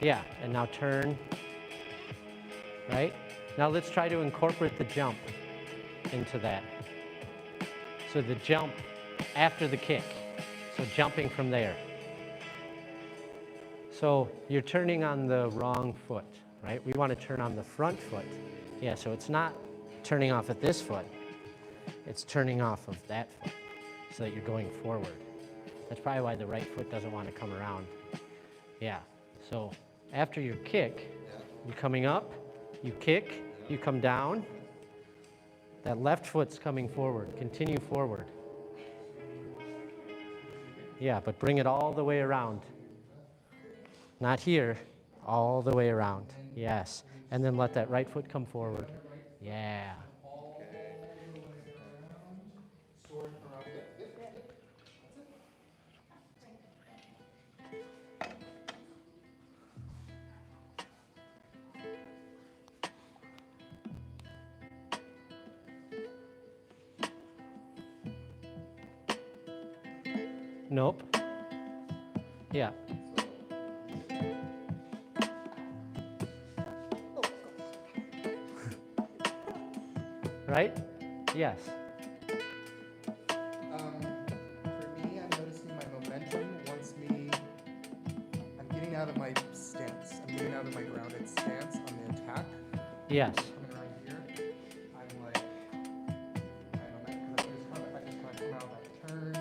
Yeah, and now turn. Right? Now let's try to incorporate the jump into that. So the jump after the kick. So jumping from there. So you're turning on the wrong foot, right? We want to turn on the front foot. Yeah, so it's not turning off at this foot. It's turning off of that foot so that you're going forward. That's probably why the right foot doesn't want to come around. Yeah, so after your kick, you're coming up, you kick, you come down. That left foot's coming forward. Continue forward. Yeah, but bring it all the way around. Not here, all the way around. Yes. And then let that right foot come forward. Yeah. Nope. Yeah. Right? Yes. For me, I'm noticing my momentum wants me. I'm getting out of my stance. I'm getting out of my grounded stance on the attack. Yes. Coming around here, I'm like, I don't know, because if I just kind of come out of that turn,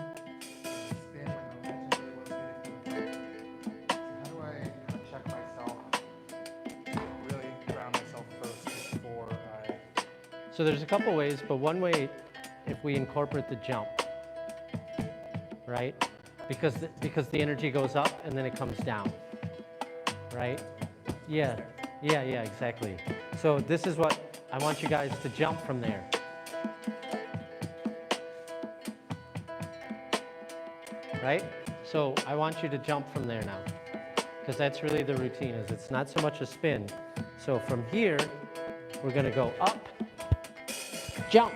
spin, my momentum really wants me to come back. So how do I kind of check myself, really ground myself first before I... So there's a couple ways, but one way, if we incorporate the jump, right? Because the energy goes up and then it comes down, right? Yeah, exactly. So this is what I want you guys to jump from there. Right? So I want you to jump from there now, because that's really the routine, is it's not so much a spin. So from here, we're gonna go up, jump.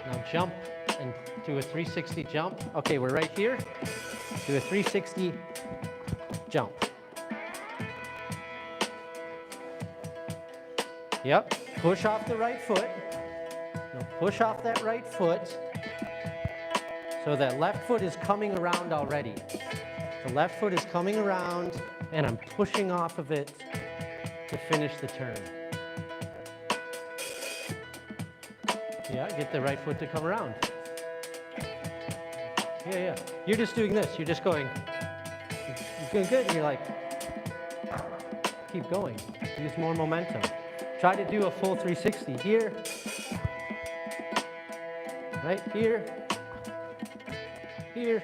Now jump and do a 360 jump. Okay, we're right here. Do a 360 jump. Yep, push off the right foot. Now push off that right foot. So that left foot is coming around already. The left foot is coming around and I'm pushing off of it to finish the turn. Yeah, get the right foot to come around. Yeah. You're just doing this. You're just going, you're doing good, and you're like, keep going. Use more momentum. Try to do a full 360 here, right here, here.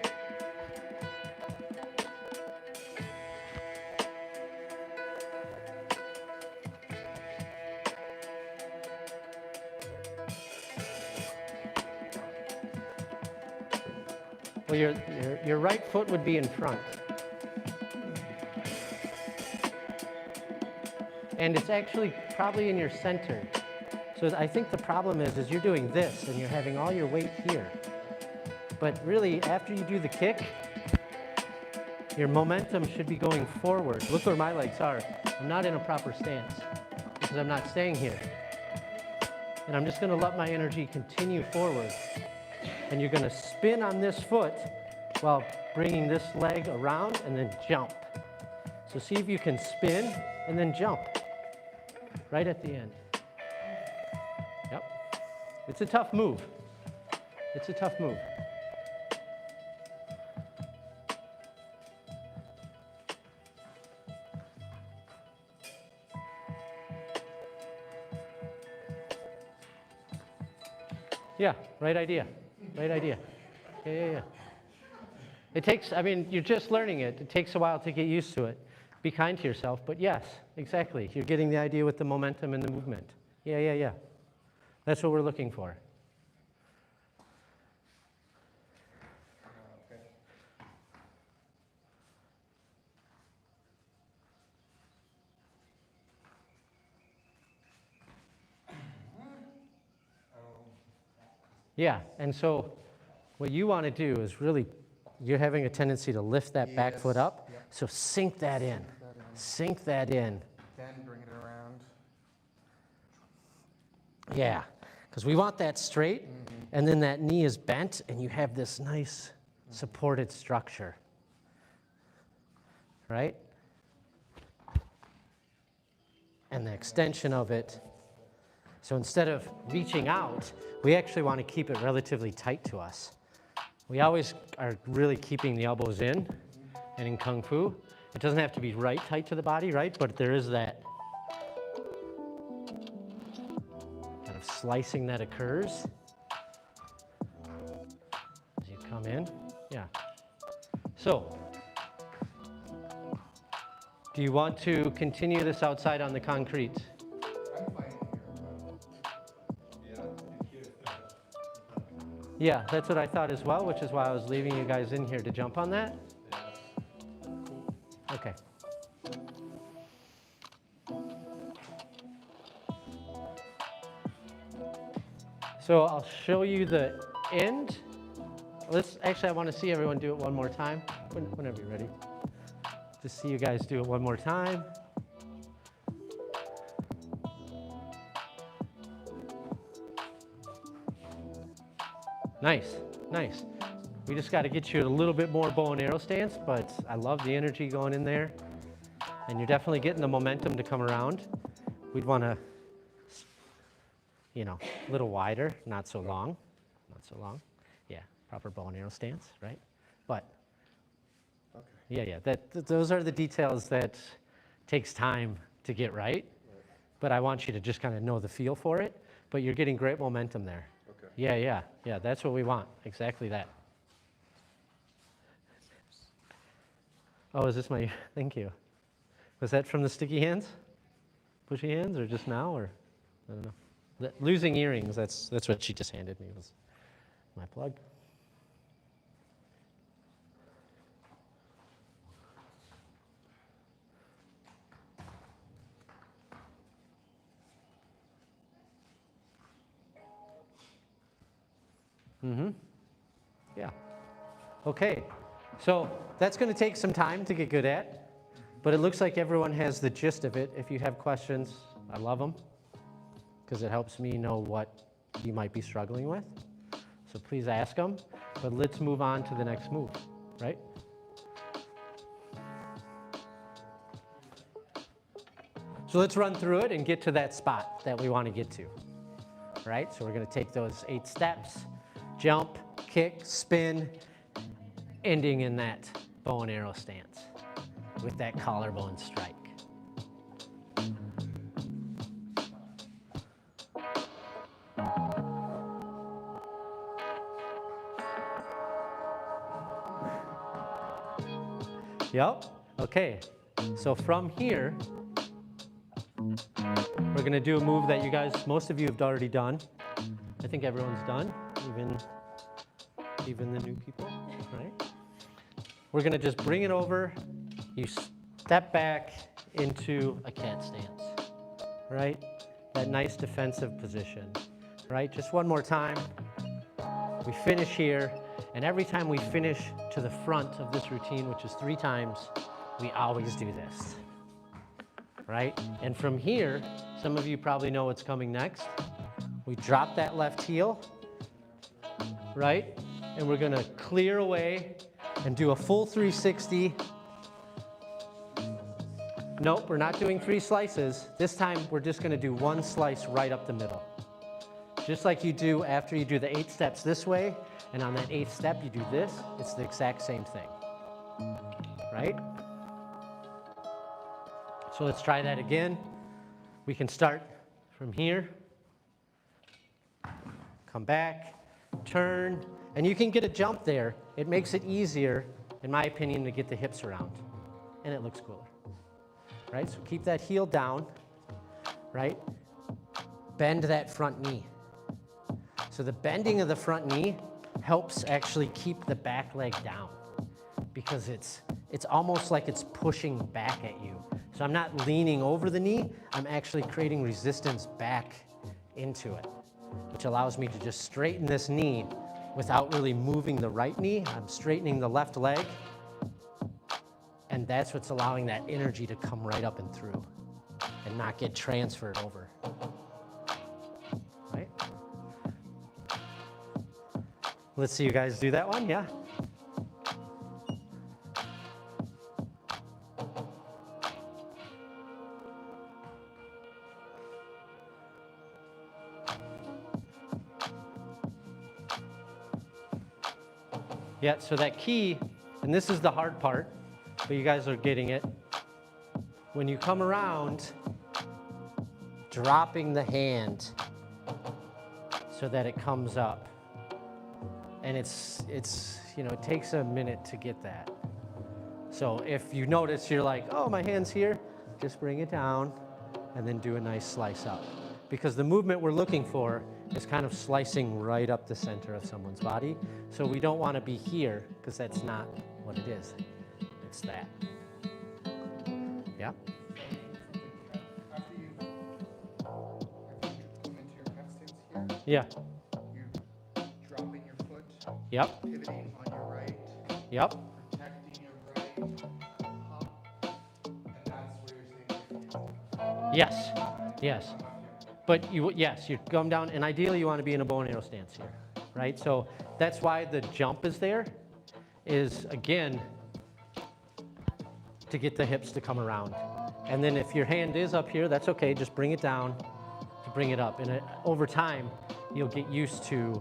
Well, your right foot would be in front. And it's actually probably in your center. So I think the problem is you're doing this and you're having all your weight here. But really, after you do the kick, Your momentum should be going forward. Look where my legs are. I'm not in a proper stance because I'm not staying here. And I'm just going to let my energy continue forward. And you're going to spin on this foot while bringing this leg around and then jump. So see if you can spin and then jump right at the end. Yep. It's a tough move. It's a tough move. Yeah, right idea. Right idea. Yeah. It takes, I mean, you're just learning it. It takes a while to get used to it. Be kind to yourself, but yes, exactly. You're getting the idea with the momentum and the movement. Yeah. That's what we're looking for. Yeah, and so what you want to do is really, you're having a tendency to lift that back foot up, so sink that in. Sink that in. Then bring it around. Yeah, because we want that straight, and then that knee is bent, and you have this nice supported structure, right? And the extension of it. So instead of reaching out, we actually want to keep it relatively tight to us. We always are really keeping the elbows in, and in Kung Fu, it doesn't have to be right tight to the body, right? But there is that kind of slicing that occurs as you come in. Yeah. So, do you want to continue this outside on the concrete? I'm fine here. Yeah, that's what I thought as well, which is why I was leaving you guys in here to jump on that. Okay. So I'll show you the end. I want to see everyone do it one more time, whenever you're ready. Just see you guys do it one more time. Nice. We just got to get you a little bit more bow and arrow stance, but I love the energy going in there. And you're definitely getting the momentum to come around. We'd want to, a little wider, not so long. Yeah, proper bow and arrow stance, right? But, yeah, those are the details that takes time to get right. But I want you to just kind of know the feel for it. But you're getting great momentum there. Yeah, that's what we want, exactly that. Oh, is this my, thank you. Was that from the sticky hands? Pushy hands, or just now, or, I don't know. Losing earrings, that's what she just handed me, was my plug. Yeah. Okay, so that's going to take some time to get good at, but it looks like everyone has the gist of it. If you have questions, I love them, because it helps me know what you might be struggling with. So please ask them, but let's move on to the next move, right? So let's run through it and get to that spot that we want to get to, right? So we're going to take those 8 steps. Jump, kick, spin, ending in that bow and arrow stance with that collarbone strike. Yep, okay. So from here, we're gonna do a move that you guys, most of you have already done. I think everyone's done, even the new people, right? We're gonna just bring it over. You step back into a cat stance, right? That nice defensive position, right? Just one more time. We finish here, and every time we finish to the front of this routine, which is 3 times, we always do this, right? And from here, some of you probably know what's coming next. We drop that left heel, right? And we're gonna clear away and do a full 360. Nope, we're not doing 3 slices. This time, we're just gonna do 1 slice right up the middle. Just like you do after you do the 8 steps this way, and on that 8th step, you do this. It's the exact same thing, right? So let's try that again. We can start from here, come back, turn, and you can get a jump there. It makes it easier, in my opinion, to get the hips around, and it looks cooler, right? So keep that heel down, right? Bend that front knee. So the bending of the front knee helps actually keep the back leg down because it's almost like it's pushing back at you. So I'm not leaning over the knee, I'm actually creating resistance back into it, which allows me to just straighten this knee without really moving the right knee. I'm straightening the left leg, and that's what's allowing that energy to come right up and through and not get transferred over. Right? Let's see you guys do that one, yeah? Yeah, so that key, and this is the hard part, but you guys are getting it. When you come around, dropping the hand so that it comes up. And it's you know, it takes a minute to get that. So if you notice you're like, oh, my hand's here, just bring it down and then do a nice slice up. Because the movement we're looking for is kind of slicing right up the center of someone's body. So we don't want to be here because that's not what it is. It's that. Yeah? After you come into your half stance here, Yeah. you're dropping your foot, Yep. pivoting on your right, Yep. protecting your right hop, and that's where you're saying Yes. Yes. But yes, you come down, and ideally you want to be in a bow and arrow stance here, right? So that's why the jump is there, is again, to get the hips to come around. And then if your hand is up here, that's okay, just bring it down to bring it up. And over time, you'll get used to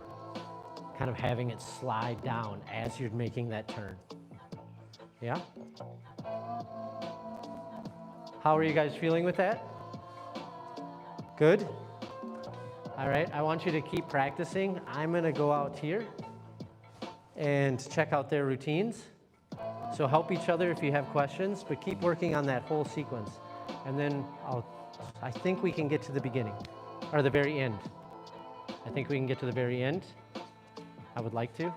kind of having it slide down as you're making that turn. Yeah? How are you guys feeling with that? Good? All right, I want you to keep practicing. I'm gonna go out here and check out their routines. So help each other if you have questions, but keep working on that whole sequence. And then I think we can get to the beginning, or the very end. I think we can get to the very end. I would like to.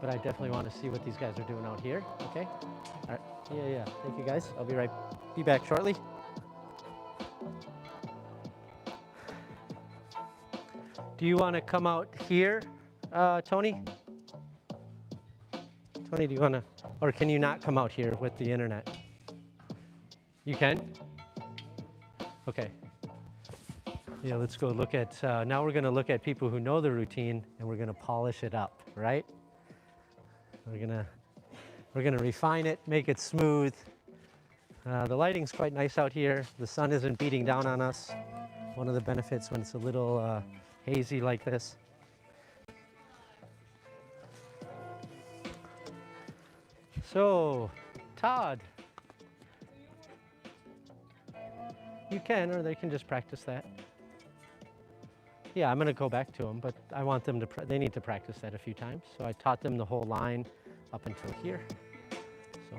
But I definitely want to see what these guys are doing out here, okay? All right, yeah, thank you guys. I'll be back shortly. Do you want to come out here, Tony? Tony, do you want to, or can you not come out here with the internet? You can? Okay. Yeah, let's go look at, now we're going to look at people who know the routine, and we're going to polish it up, right? We're going to refine it, make it smooth. The lighting's quite nice out here. The sun isn't beating down on us. One of the benefits when it's a little hazy like this. So, Todd, you can, or they can just practice that. Yeah, I'm going to go back to them, but I want them to, they need to practice that a few times. So I taught them the whole line up until here. So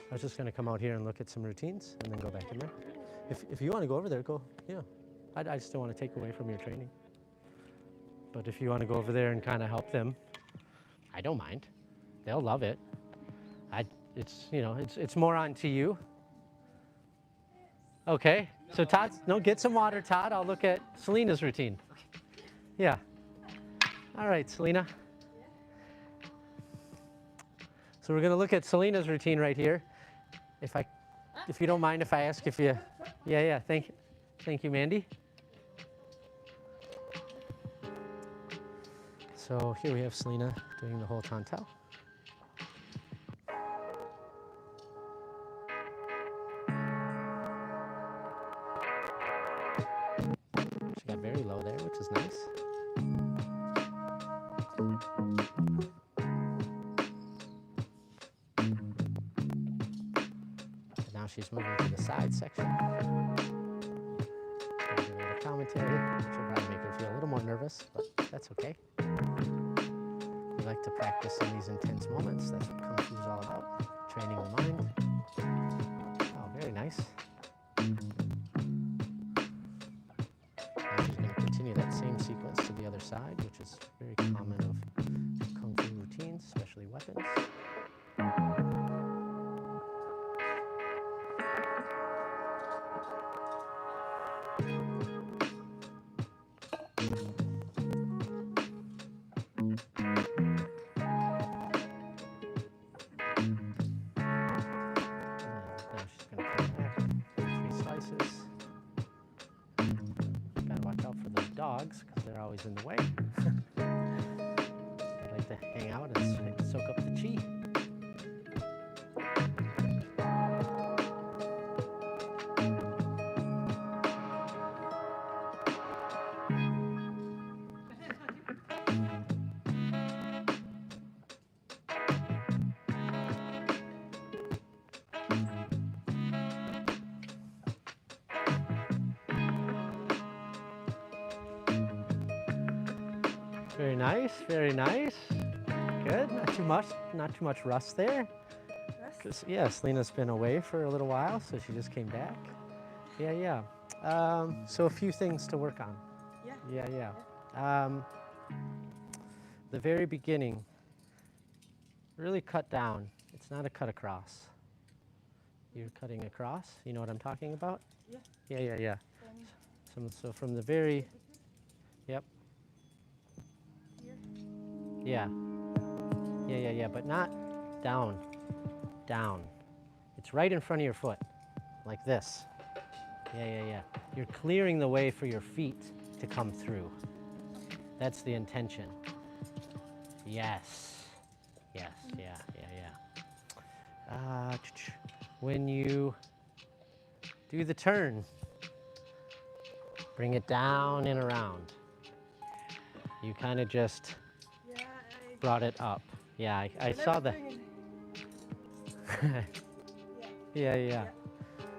I was just going to come out here and look at some routines and then go back in there. If you want to go over there, go, yeah. I just don't want to take away from your training. But if you want to go over there and kind of help them, I don't mind. They'll love it. It's, you know, it's more on to you. Okay, so Todd, no, get some water, Todd. I'll look at Selena's routine. Yeah. All right, Selena, So we're gonna look at Selena's routine right here. If you don't mind if I ask if you, yeah, thank you, Mandy. So here we have Selena doing the whole Tantal. She got very low there, which is nice. And now she's moving to the side section. Give her the commentary. She'll probably make her feel a little more nervous, but that's okay. We like to practice in these intense moments. That's what Kung Fu is all about, training the mind. Oh, very nice. Now she's going to continue that same sequence to the other side, which is very common of Kung Fu routines, especially weapons. Now she's going to come back, 3 slices. Gotta watch out for those dogs, because they're always in the way. They like to hang out and soak up the chi. Very nice, very nice. Good, not too much rust there. Cause yeah, Selena's been away for a little while, so she just came back. Yeah. So a few things to work on. Yeah. The very beginning, really cut down. It's not a cut across. You're cutting across. You know what I'm talking about? Yeah. So from the very, yep. Yeah, but not down. It's right in front of your foot, like this. Yeah. You're clearing the way for your feet to come through. That's the intention. Yes, yeah. When you do the turn, bring it down and around. You kind of just brought it up. Yeah, I saw that. Yeah.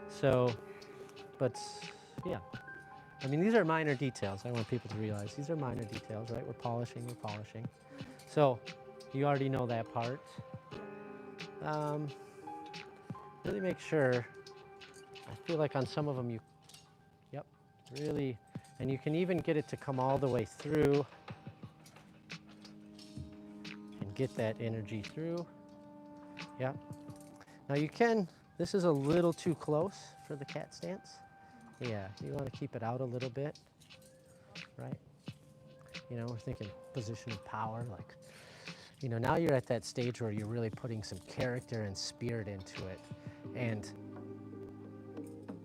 So, but yeah. I mean, these are minor details. I want people to realize these are minor details, right? We're polishing. So, you already know that part. Really make sure, I feel like on some of them really, and you can even get it to come all the way through and get that energy through. Yep. Now you can, this is a little too close for the cat stance. Yeah, you want to keep it out a little bit, right? You know, we're thinking position of power, like, you know, now you're at that stage where you're really putting some character and spirit into it. And,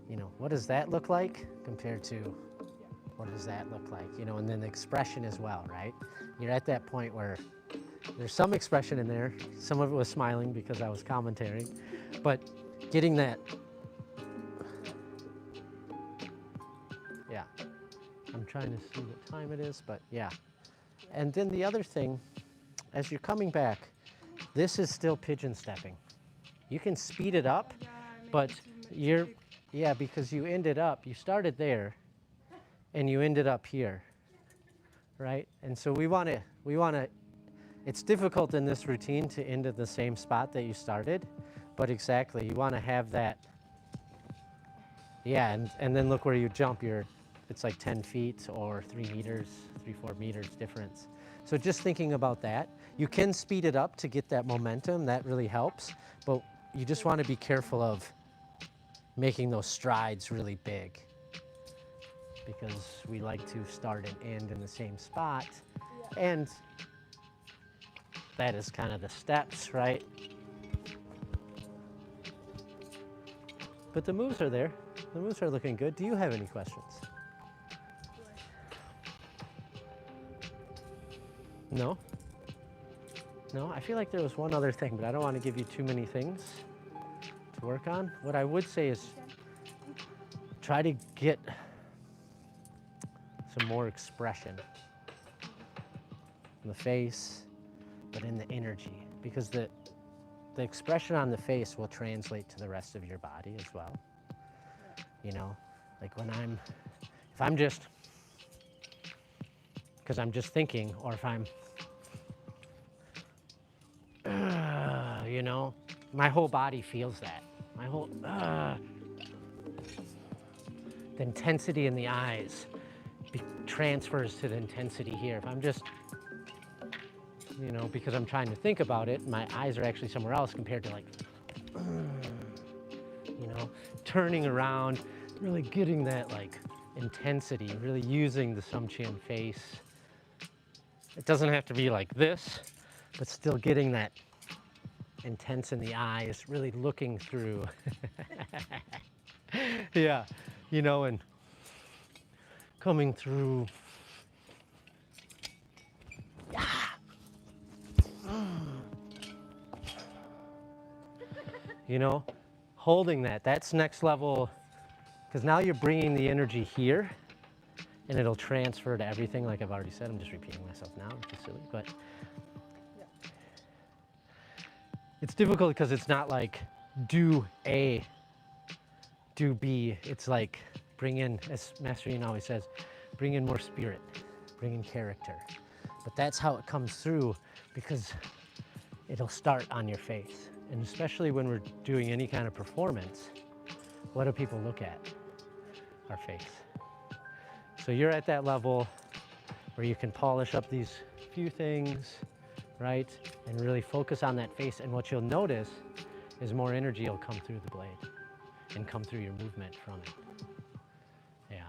you know, what does that look like compared to what does that look like? You know, and then the expression as well, right? You're at that point where there's some expression in there. Some of it was smiling because I was commentating, but getting that, yeah. I'm trying to see what time it is, but yeah. And then the other thing, as you're coming back, this is still pigeon stepping. You can speed it up, but because you ended up, you started there and you ended up here, right? And so we want to, it's difficult in this routine to end at the same spot that you started, but exactly, you want to have that, yeah, and then look where you jump, it's like 10 feet or 4 meters difference. So just thinking about that, you can speed it up to get that momentum, that really helps, but you just want to be careful of making those strides really big, because we like to start and end in the same spot, and that is kind of the steps, right? But the moves are there. The moves are looking good. Do you have any questions? No? No? I feel like there was one other thing, but I don't want to give you too many things to work on. What I would say is try to get some more expression in the face, but in the energy, because the expression on the face will translate to the rest of your body as well. You know, like if I'm just, because I'm just thinking, or if I'm, you know, my whole body feels that. My whole, the intensity in the eyes transfers to the intensity here. If I'm just, you know, because I'm trying to think about it, my eyes are actually somewhere else compared to like, you know, turning around, really getting that like intensity, really using the Sumchan face. It doesn't have to be like this, but still getting that intense in the eyes, really looking through. Yeah, you know, and coming through. You know, holding that's next level, because now you're bringing the energy here and it'll transfer to everything, like I've already said. I'm just repeating myself now, which is silly, but it's difficult because it's not like do A, do B. It's like bring in, as Master Ian always says, bring in more spirit, bring in character. But that's how it comes through, because it'll start on your face. And especially when we're doing any kind of performance, what do people look at? Our face. So you're at that level where you can polish up these few things, right? And really focus on that face. And what you'll notice is more energy will come through the blade and come through your movement from it. Yeah.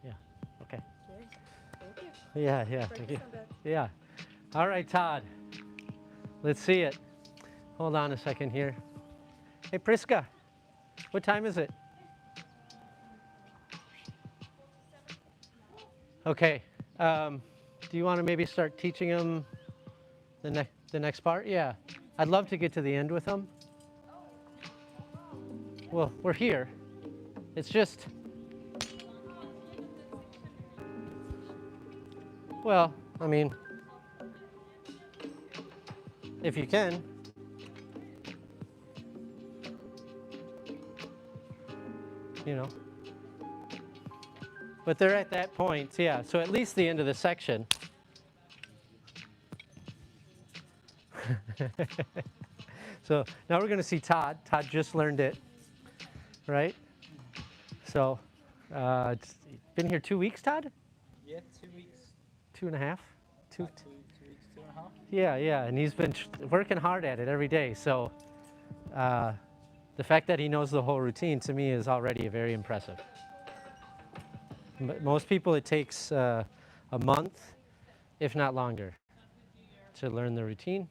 Yeah. Okay. Thank you. Yeah, yeah. Thank you. Yeah. All right, Todd. Let's see it. Hold on a second here. Hey, Priska, what time is it? Okay. Do you want to maybe start teaching them the next part? Yeah. I'd love to get to the end with them. Well, we're here. It's just, well, I mean, if you can. You know. But they're at that point, yeah. So at least the end of the section. So now we're going to see Todd. Todd just learned it, right? So it's been here 2 weeks, Todd? Yeah, 2 weeks. 2.5? Two. 2 weeks, 2.5. Yeah, yeah, and he's been working hard at it every day. So the fact that he knows the whole routine to me is already very impressive. Most people, it takes a month, if not longer, to learn the routine.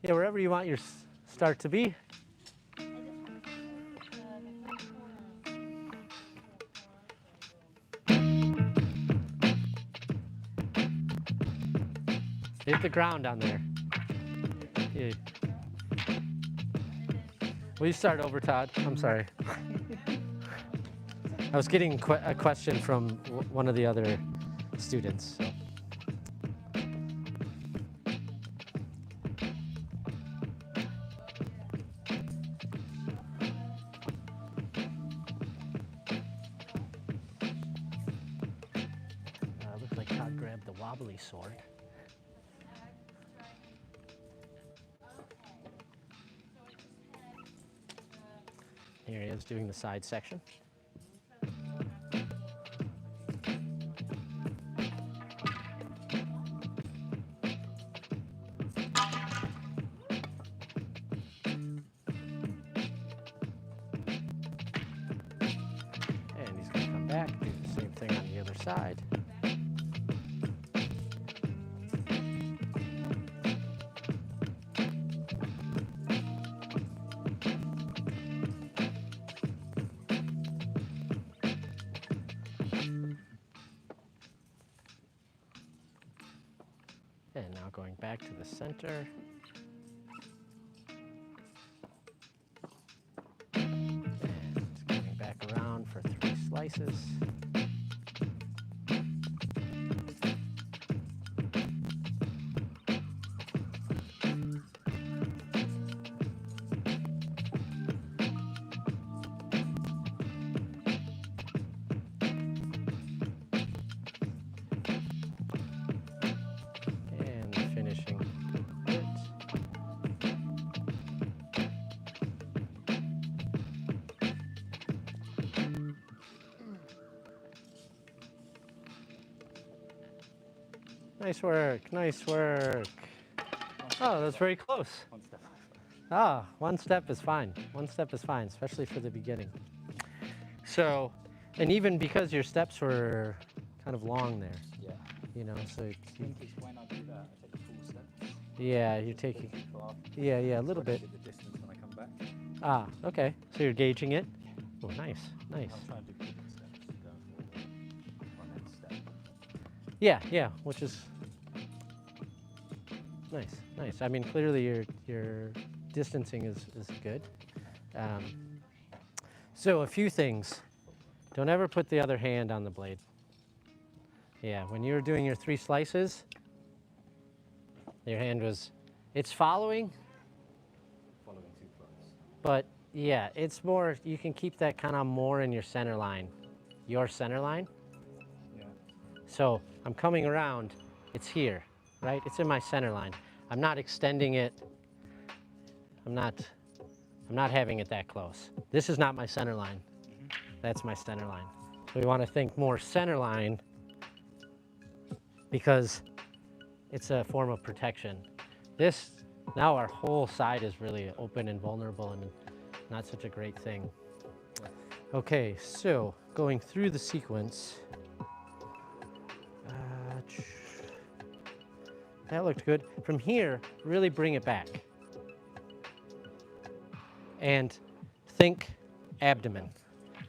Yeah, wherever you want your start to be. Hit the ground down there. Yeah. Will you start over, Todd? I'm sorry. I was getting a question from one of the other students. So. Looks like Todd grabbed the wobbly sword. Here he is doing the side section. And he's going to come back, do the same thing on the other side. back to the center. And coming back around for 3 slices. And finishing it. Nice work, nice work. Oh, that's very close. One step. Ah, 1 step is fine. 1 step is fine, especially for the beginning. So, and even because your steps were kind of long there, Yeah. you know, so I think it's when I do that, I take a full step. yeah, you're taking, yeah, a little bit. With the distance when I come back. Ah, okay. So you're gauging it. Oh, nice, nice. I'm trying to do quicker steps going forward. On that step. Yeah, which is nice, nice. I mean, clearly your distancing is good. So a few things. Don't ever put the other hand on the blade. Yeah, when you were doing your 3 slices, your hand was, it's following, Following too close. but yeah, it's more, you can keep that kind of more in your center line. Your center line. Yeah. So I'm coming around, it's here, right? It's in my center line. I'm not extending it. I'm not having it that close. This is not my center line. That's my center line. So we want to think more center line because it's a form of protection. This, now our whole side is really open and vulnerable and not such a great thing. Okay, so going through the sequence. That looked good. From here, really bring it back. And think abdomen.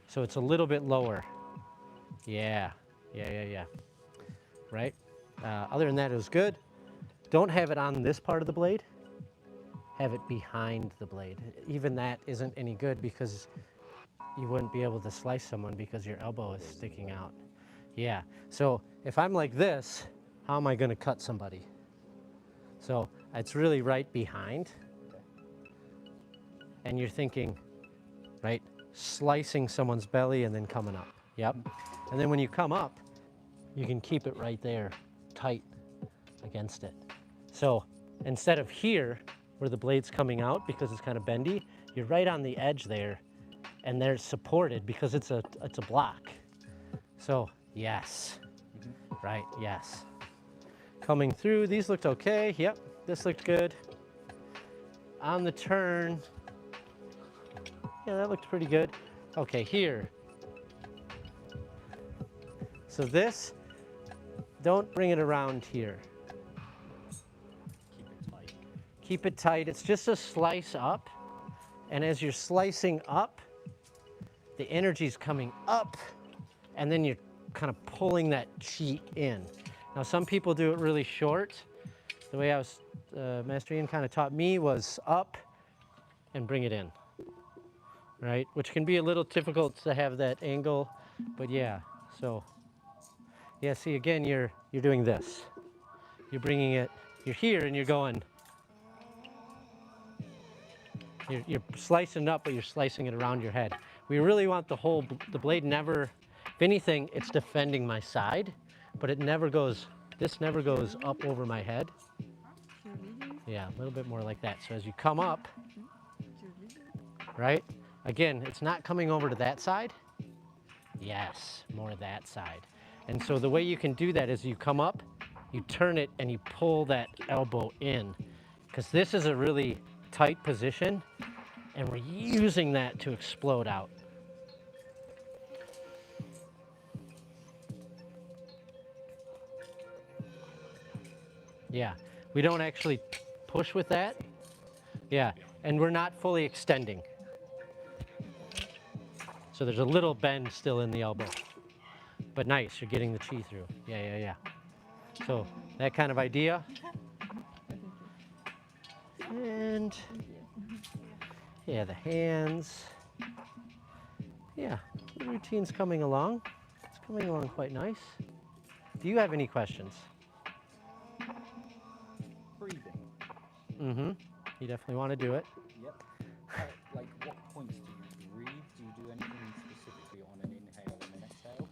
So it's a little bit lower. Yeah. Right? Other than that, it was good. Don't have it on this part of the blade. Have it behind the blade. Even that isn't any good because you wouldn't be able to slice someone because your elbow is sticking out. Yeah. So if I'm like this, how am I going to cut somebody? So it's really right behind. And you're thinking, right, slicing someone's belly and then coming up. Yep. And then when you come up, you can keep it right there, tight against it. So instead of here, where the blade's coming out because it's kind of bendy, you're right on the edge there, and they're supported because it's a block. So yes, right, yes. Coming through, these looked okay. Yep, this looked good. On the turn, yeah, that looked pretty good. Okay, here. So this, don't bring it around here. Keep it tight. Keep it tight. It's just a slice up. And as you're slicing up, the energy's coming up, and then you're kind of pulling that chi in. Now, some people do it really short. The way I was, Master Ian kind of taught me was up and bring it in, right? Which can be a little difficult to have that angle, but yeah, so. Yeah, see, again, you're doing this. You're bringing it, you're here and you're going. You're slicing it up, but you're slicing it around your head. We really want the blade never, if anything, it's defending my side, but it never goes, this never goes up over my head. Yeah, a little bit more like that. So as you come up, right? Again, it's not coming over to that side. Yes, more that side. And so the way you can do that is you come up, you turn it, and you pull that elbow in. Because this is a really tight position, and we're using that to explode out. Yeah, we don't actually push with that. Yeah, and we're not fully extending. So there's a little bend still in the elbow. But nice, you're getting the chi through. Yeah. So that kind of idea. And yeah, the hands. Yeah, the routine's coming along. It's coming along quite nice. Do you have any questions? Breathing. Mm-hmm. You definitely want to do it. Yep. Like, what points do you breathe? Do you do anything specifically on an inhale and an exhale?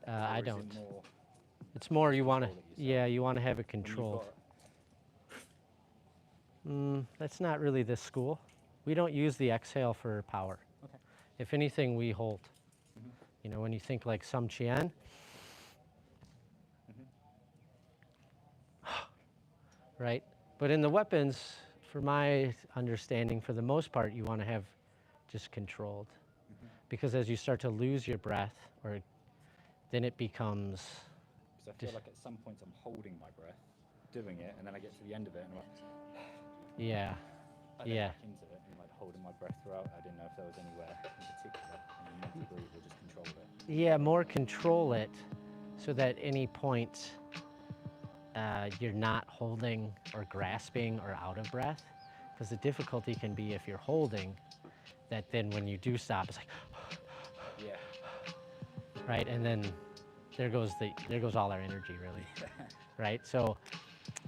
I Or is don't. it more It's more you want to, control it yourself? yeah, you want to have it when you've controlled. got- That's not really this school. We don't use the exhale for power. Okay. If anything, we hold. You know, when you think like some Qian, right? But in the weapons, for my understanding, for the most part, you want to have just controlled. Because as you start to lose your breath, or then it becomes, Because I feel like at some points I'm holding my breath, doing it, and then I get to the end of it and I'm like, yeah, I get yeah. back into it and like holding my breath throughout. I didn't know if there was anywhere in particular and you meant to breathe or just control it. Yeah, more control it so that any point you're not holding or grasping or out of breath. Because the difficulty can be if you're holding, that then when you do stop, it's like, Yeah. right? And then there goes all our energy, really, right? So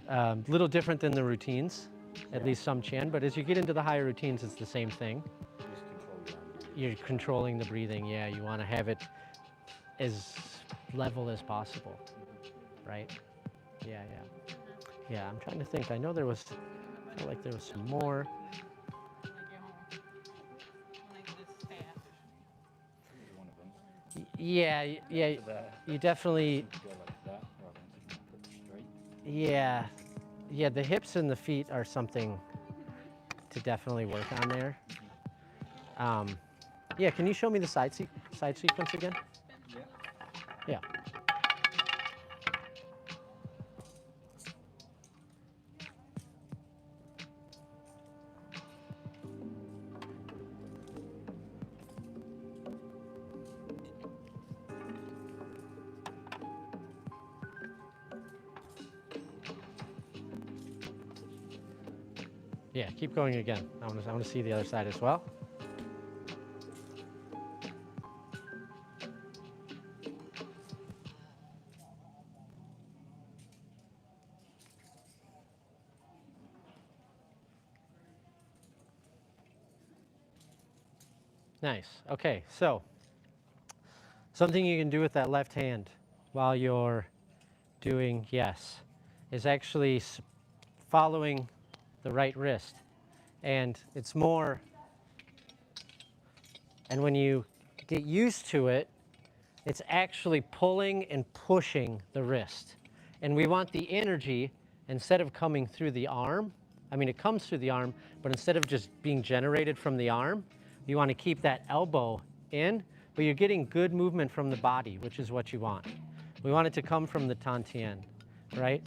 a little different than the routines, at least some Qian, but as you get into the higher routines, it's the same thing. You just control your own breathing. You're controlling the breathing, yeah. You want to have it as level as possible, right? Yeah, yeah. Yeah, I'm trying to think. I know I feel like there was some more. This is one of them. Yeah, yeah, There. you definitely, Go like that rather than just put straight. yeah. Yeah, the hips and the feet are something to definitely work on there. Yeah, can you show me the side sequence again? Yeah. Yeah. Yeah, keep going again. I want to see the other side as well. Nice. Okay, so something you can do with that left hand while you're doing yes is actually following the right wrist. And it's more, and when you get used to it, it's actually pulling and pushing the wrist. And we want the energy, instead of coming through the arm, I mean, it comes through the arm, but instead of just being generated from the arm, you want to keep that elbow in, but you're getting good movement from the body, which is what you want. We want it to come from the Tantian, right?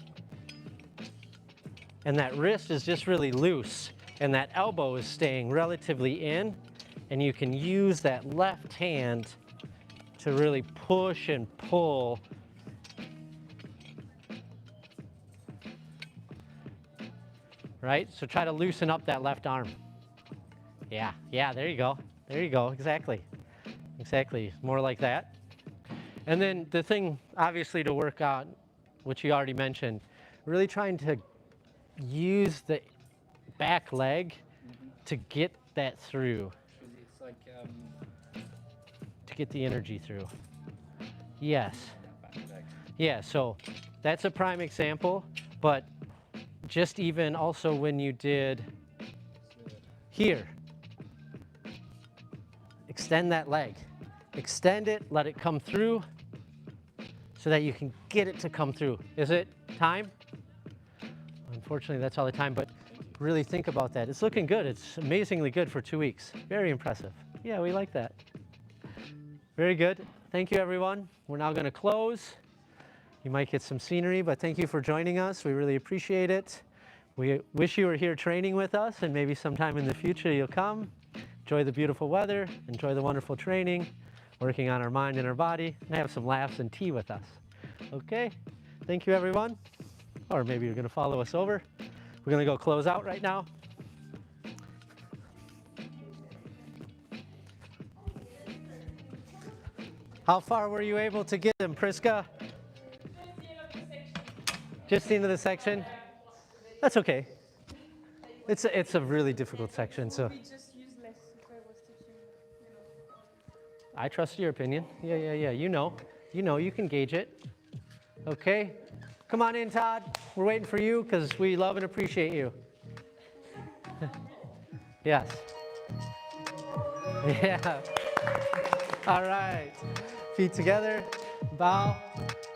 And that wrist is just really loose, and that elbow is staying relatively in, and you can use that left hand to really push and pull. Right? So try to loosen up that left arm. Yeah, yeah, there you go. There you go, exactly. Exactly, more like that. And then the thing, obviously, to work on, which you already mentioned, really trying to use the back leg to get that through. It's like To get the energy through. Yes. that back leg. Yeah, so that's a prime example, but just even also when you did here, extend that leg. Extend it, let it come through so that you can get it to come through. Is it time? Unfortunately, that's all the time, but really think about that. It's looking good. It's amazingly good for 2 weeks. Very impressive. Yeah, we like that. Very good. Thank you, everyone. We're now going to close. You might get some scenery, but thank you for joining us. We really appreciate it. We wish you were here training with us, and maybe sometime in the future you'll come. Enjoy the beautiful weather, enjoy the wonderful training, working on our mind and our body, and have some laughs and tea with us. Okay? Thank you, everyone. Or maybe you're going to follow us over. We're going to go close out right now. How far were you able to get them, Priska? Just the end of the section? That's okay. It's a really difficult section, so. We just use less if I was teaching, you know. I trust your opinion. Yeah. You know, you can gauge it. Okay? Come on in, Todd. We're waiting for you because we love and appreciate you. Yes. Yeah. All right. Feet together. Bow.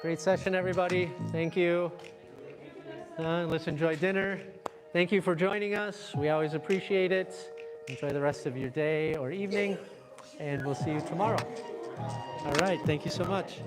Great session, everybody. Thank you. Let's enjoy dinner. Thank you for joining us. We always appreciate it. Enjoy the rest of your day or evening, and we'll see you tomorrow. All right. Thank you so much.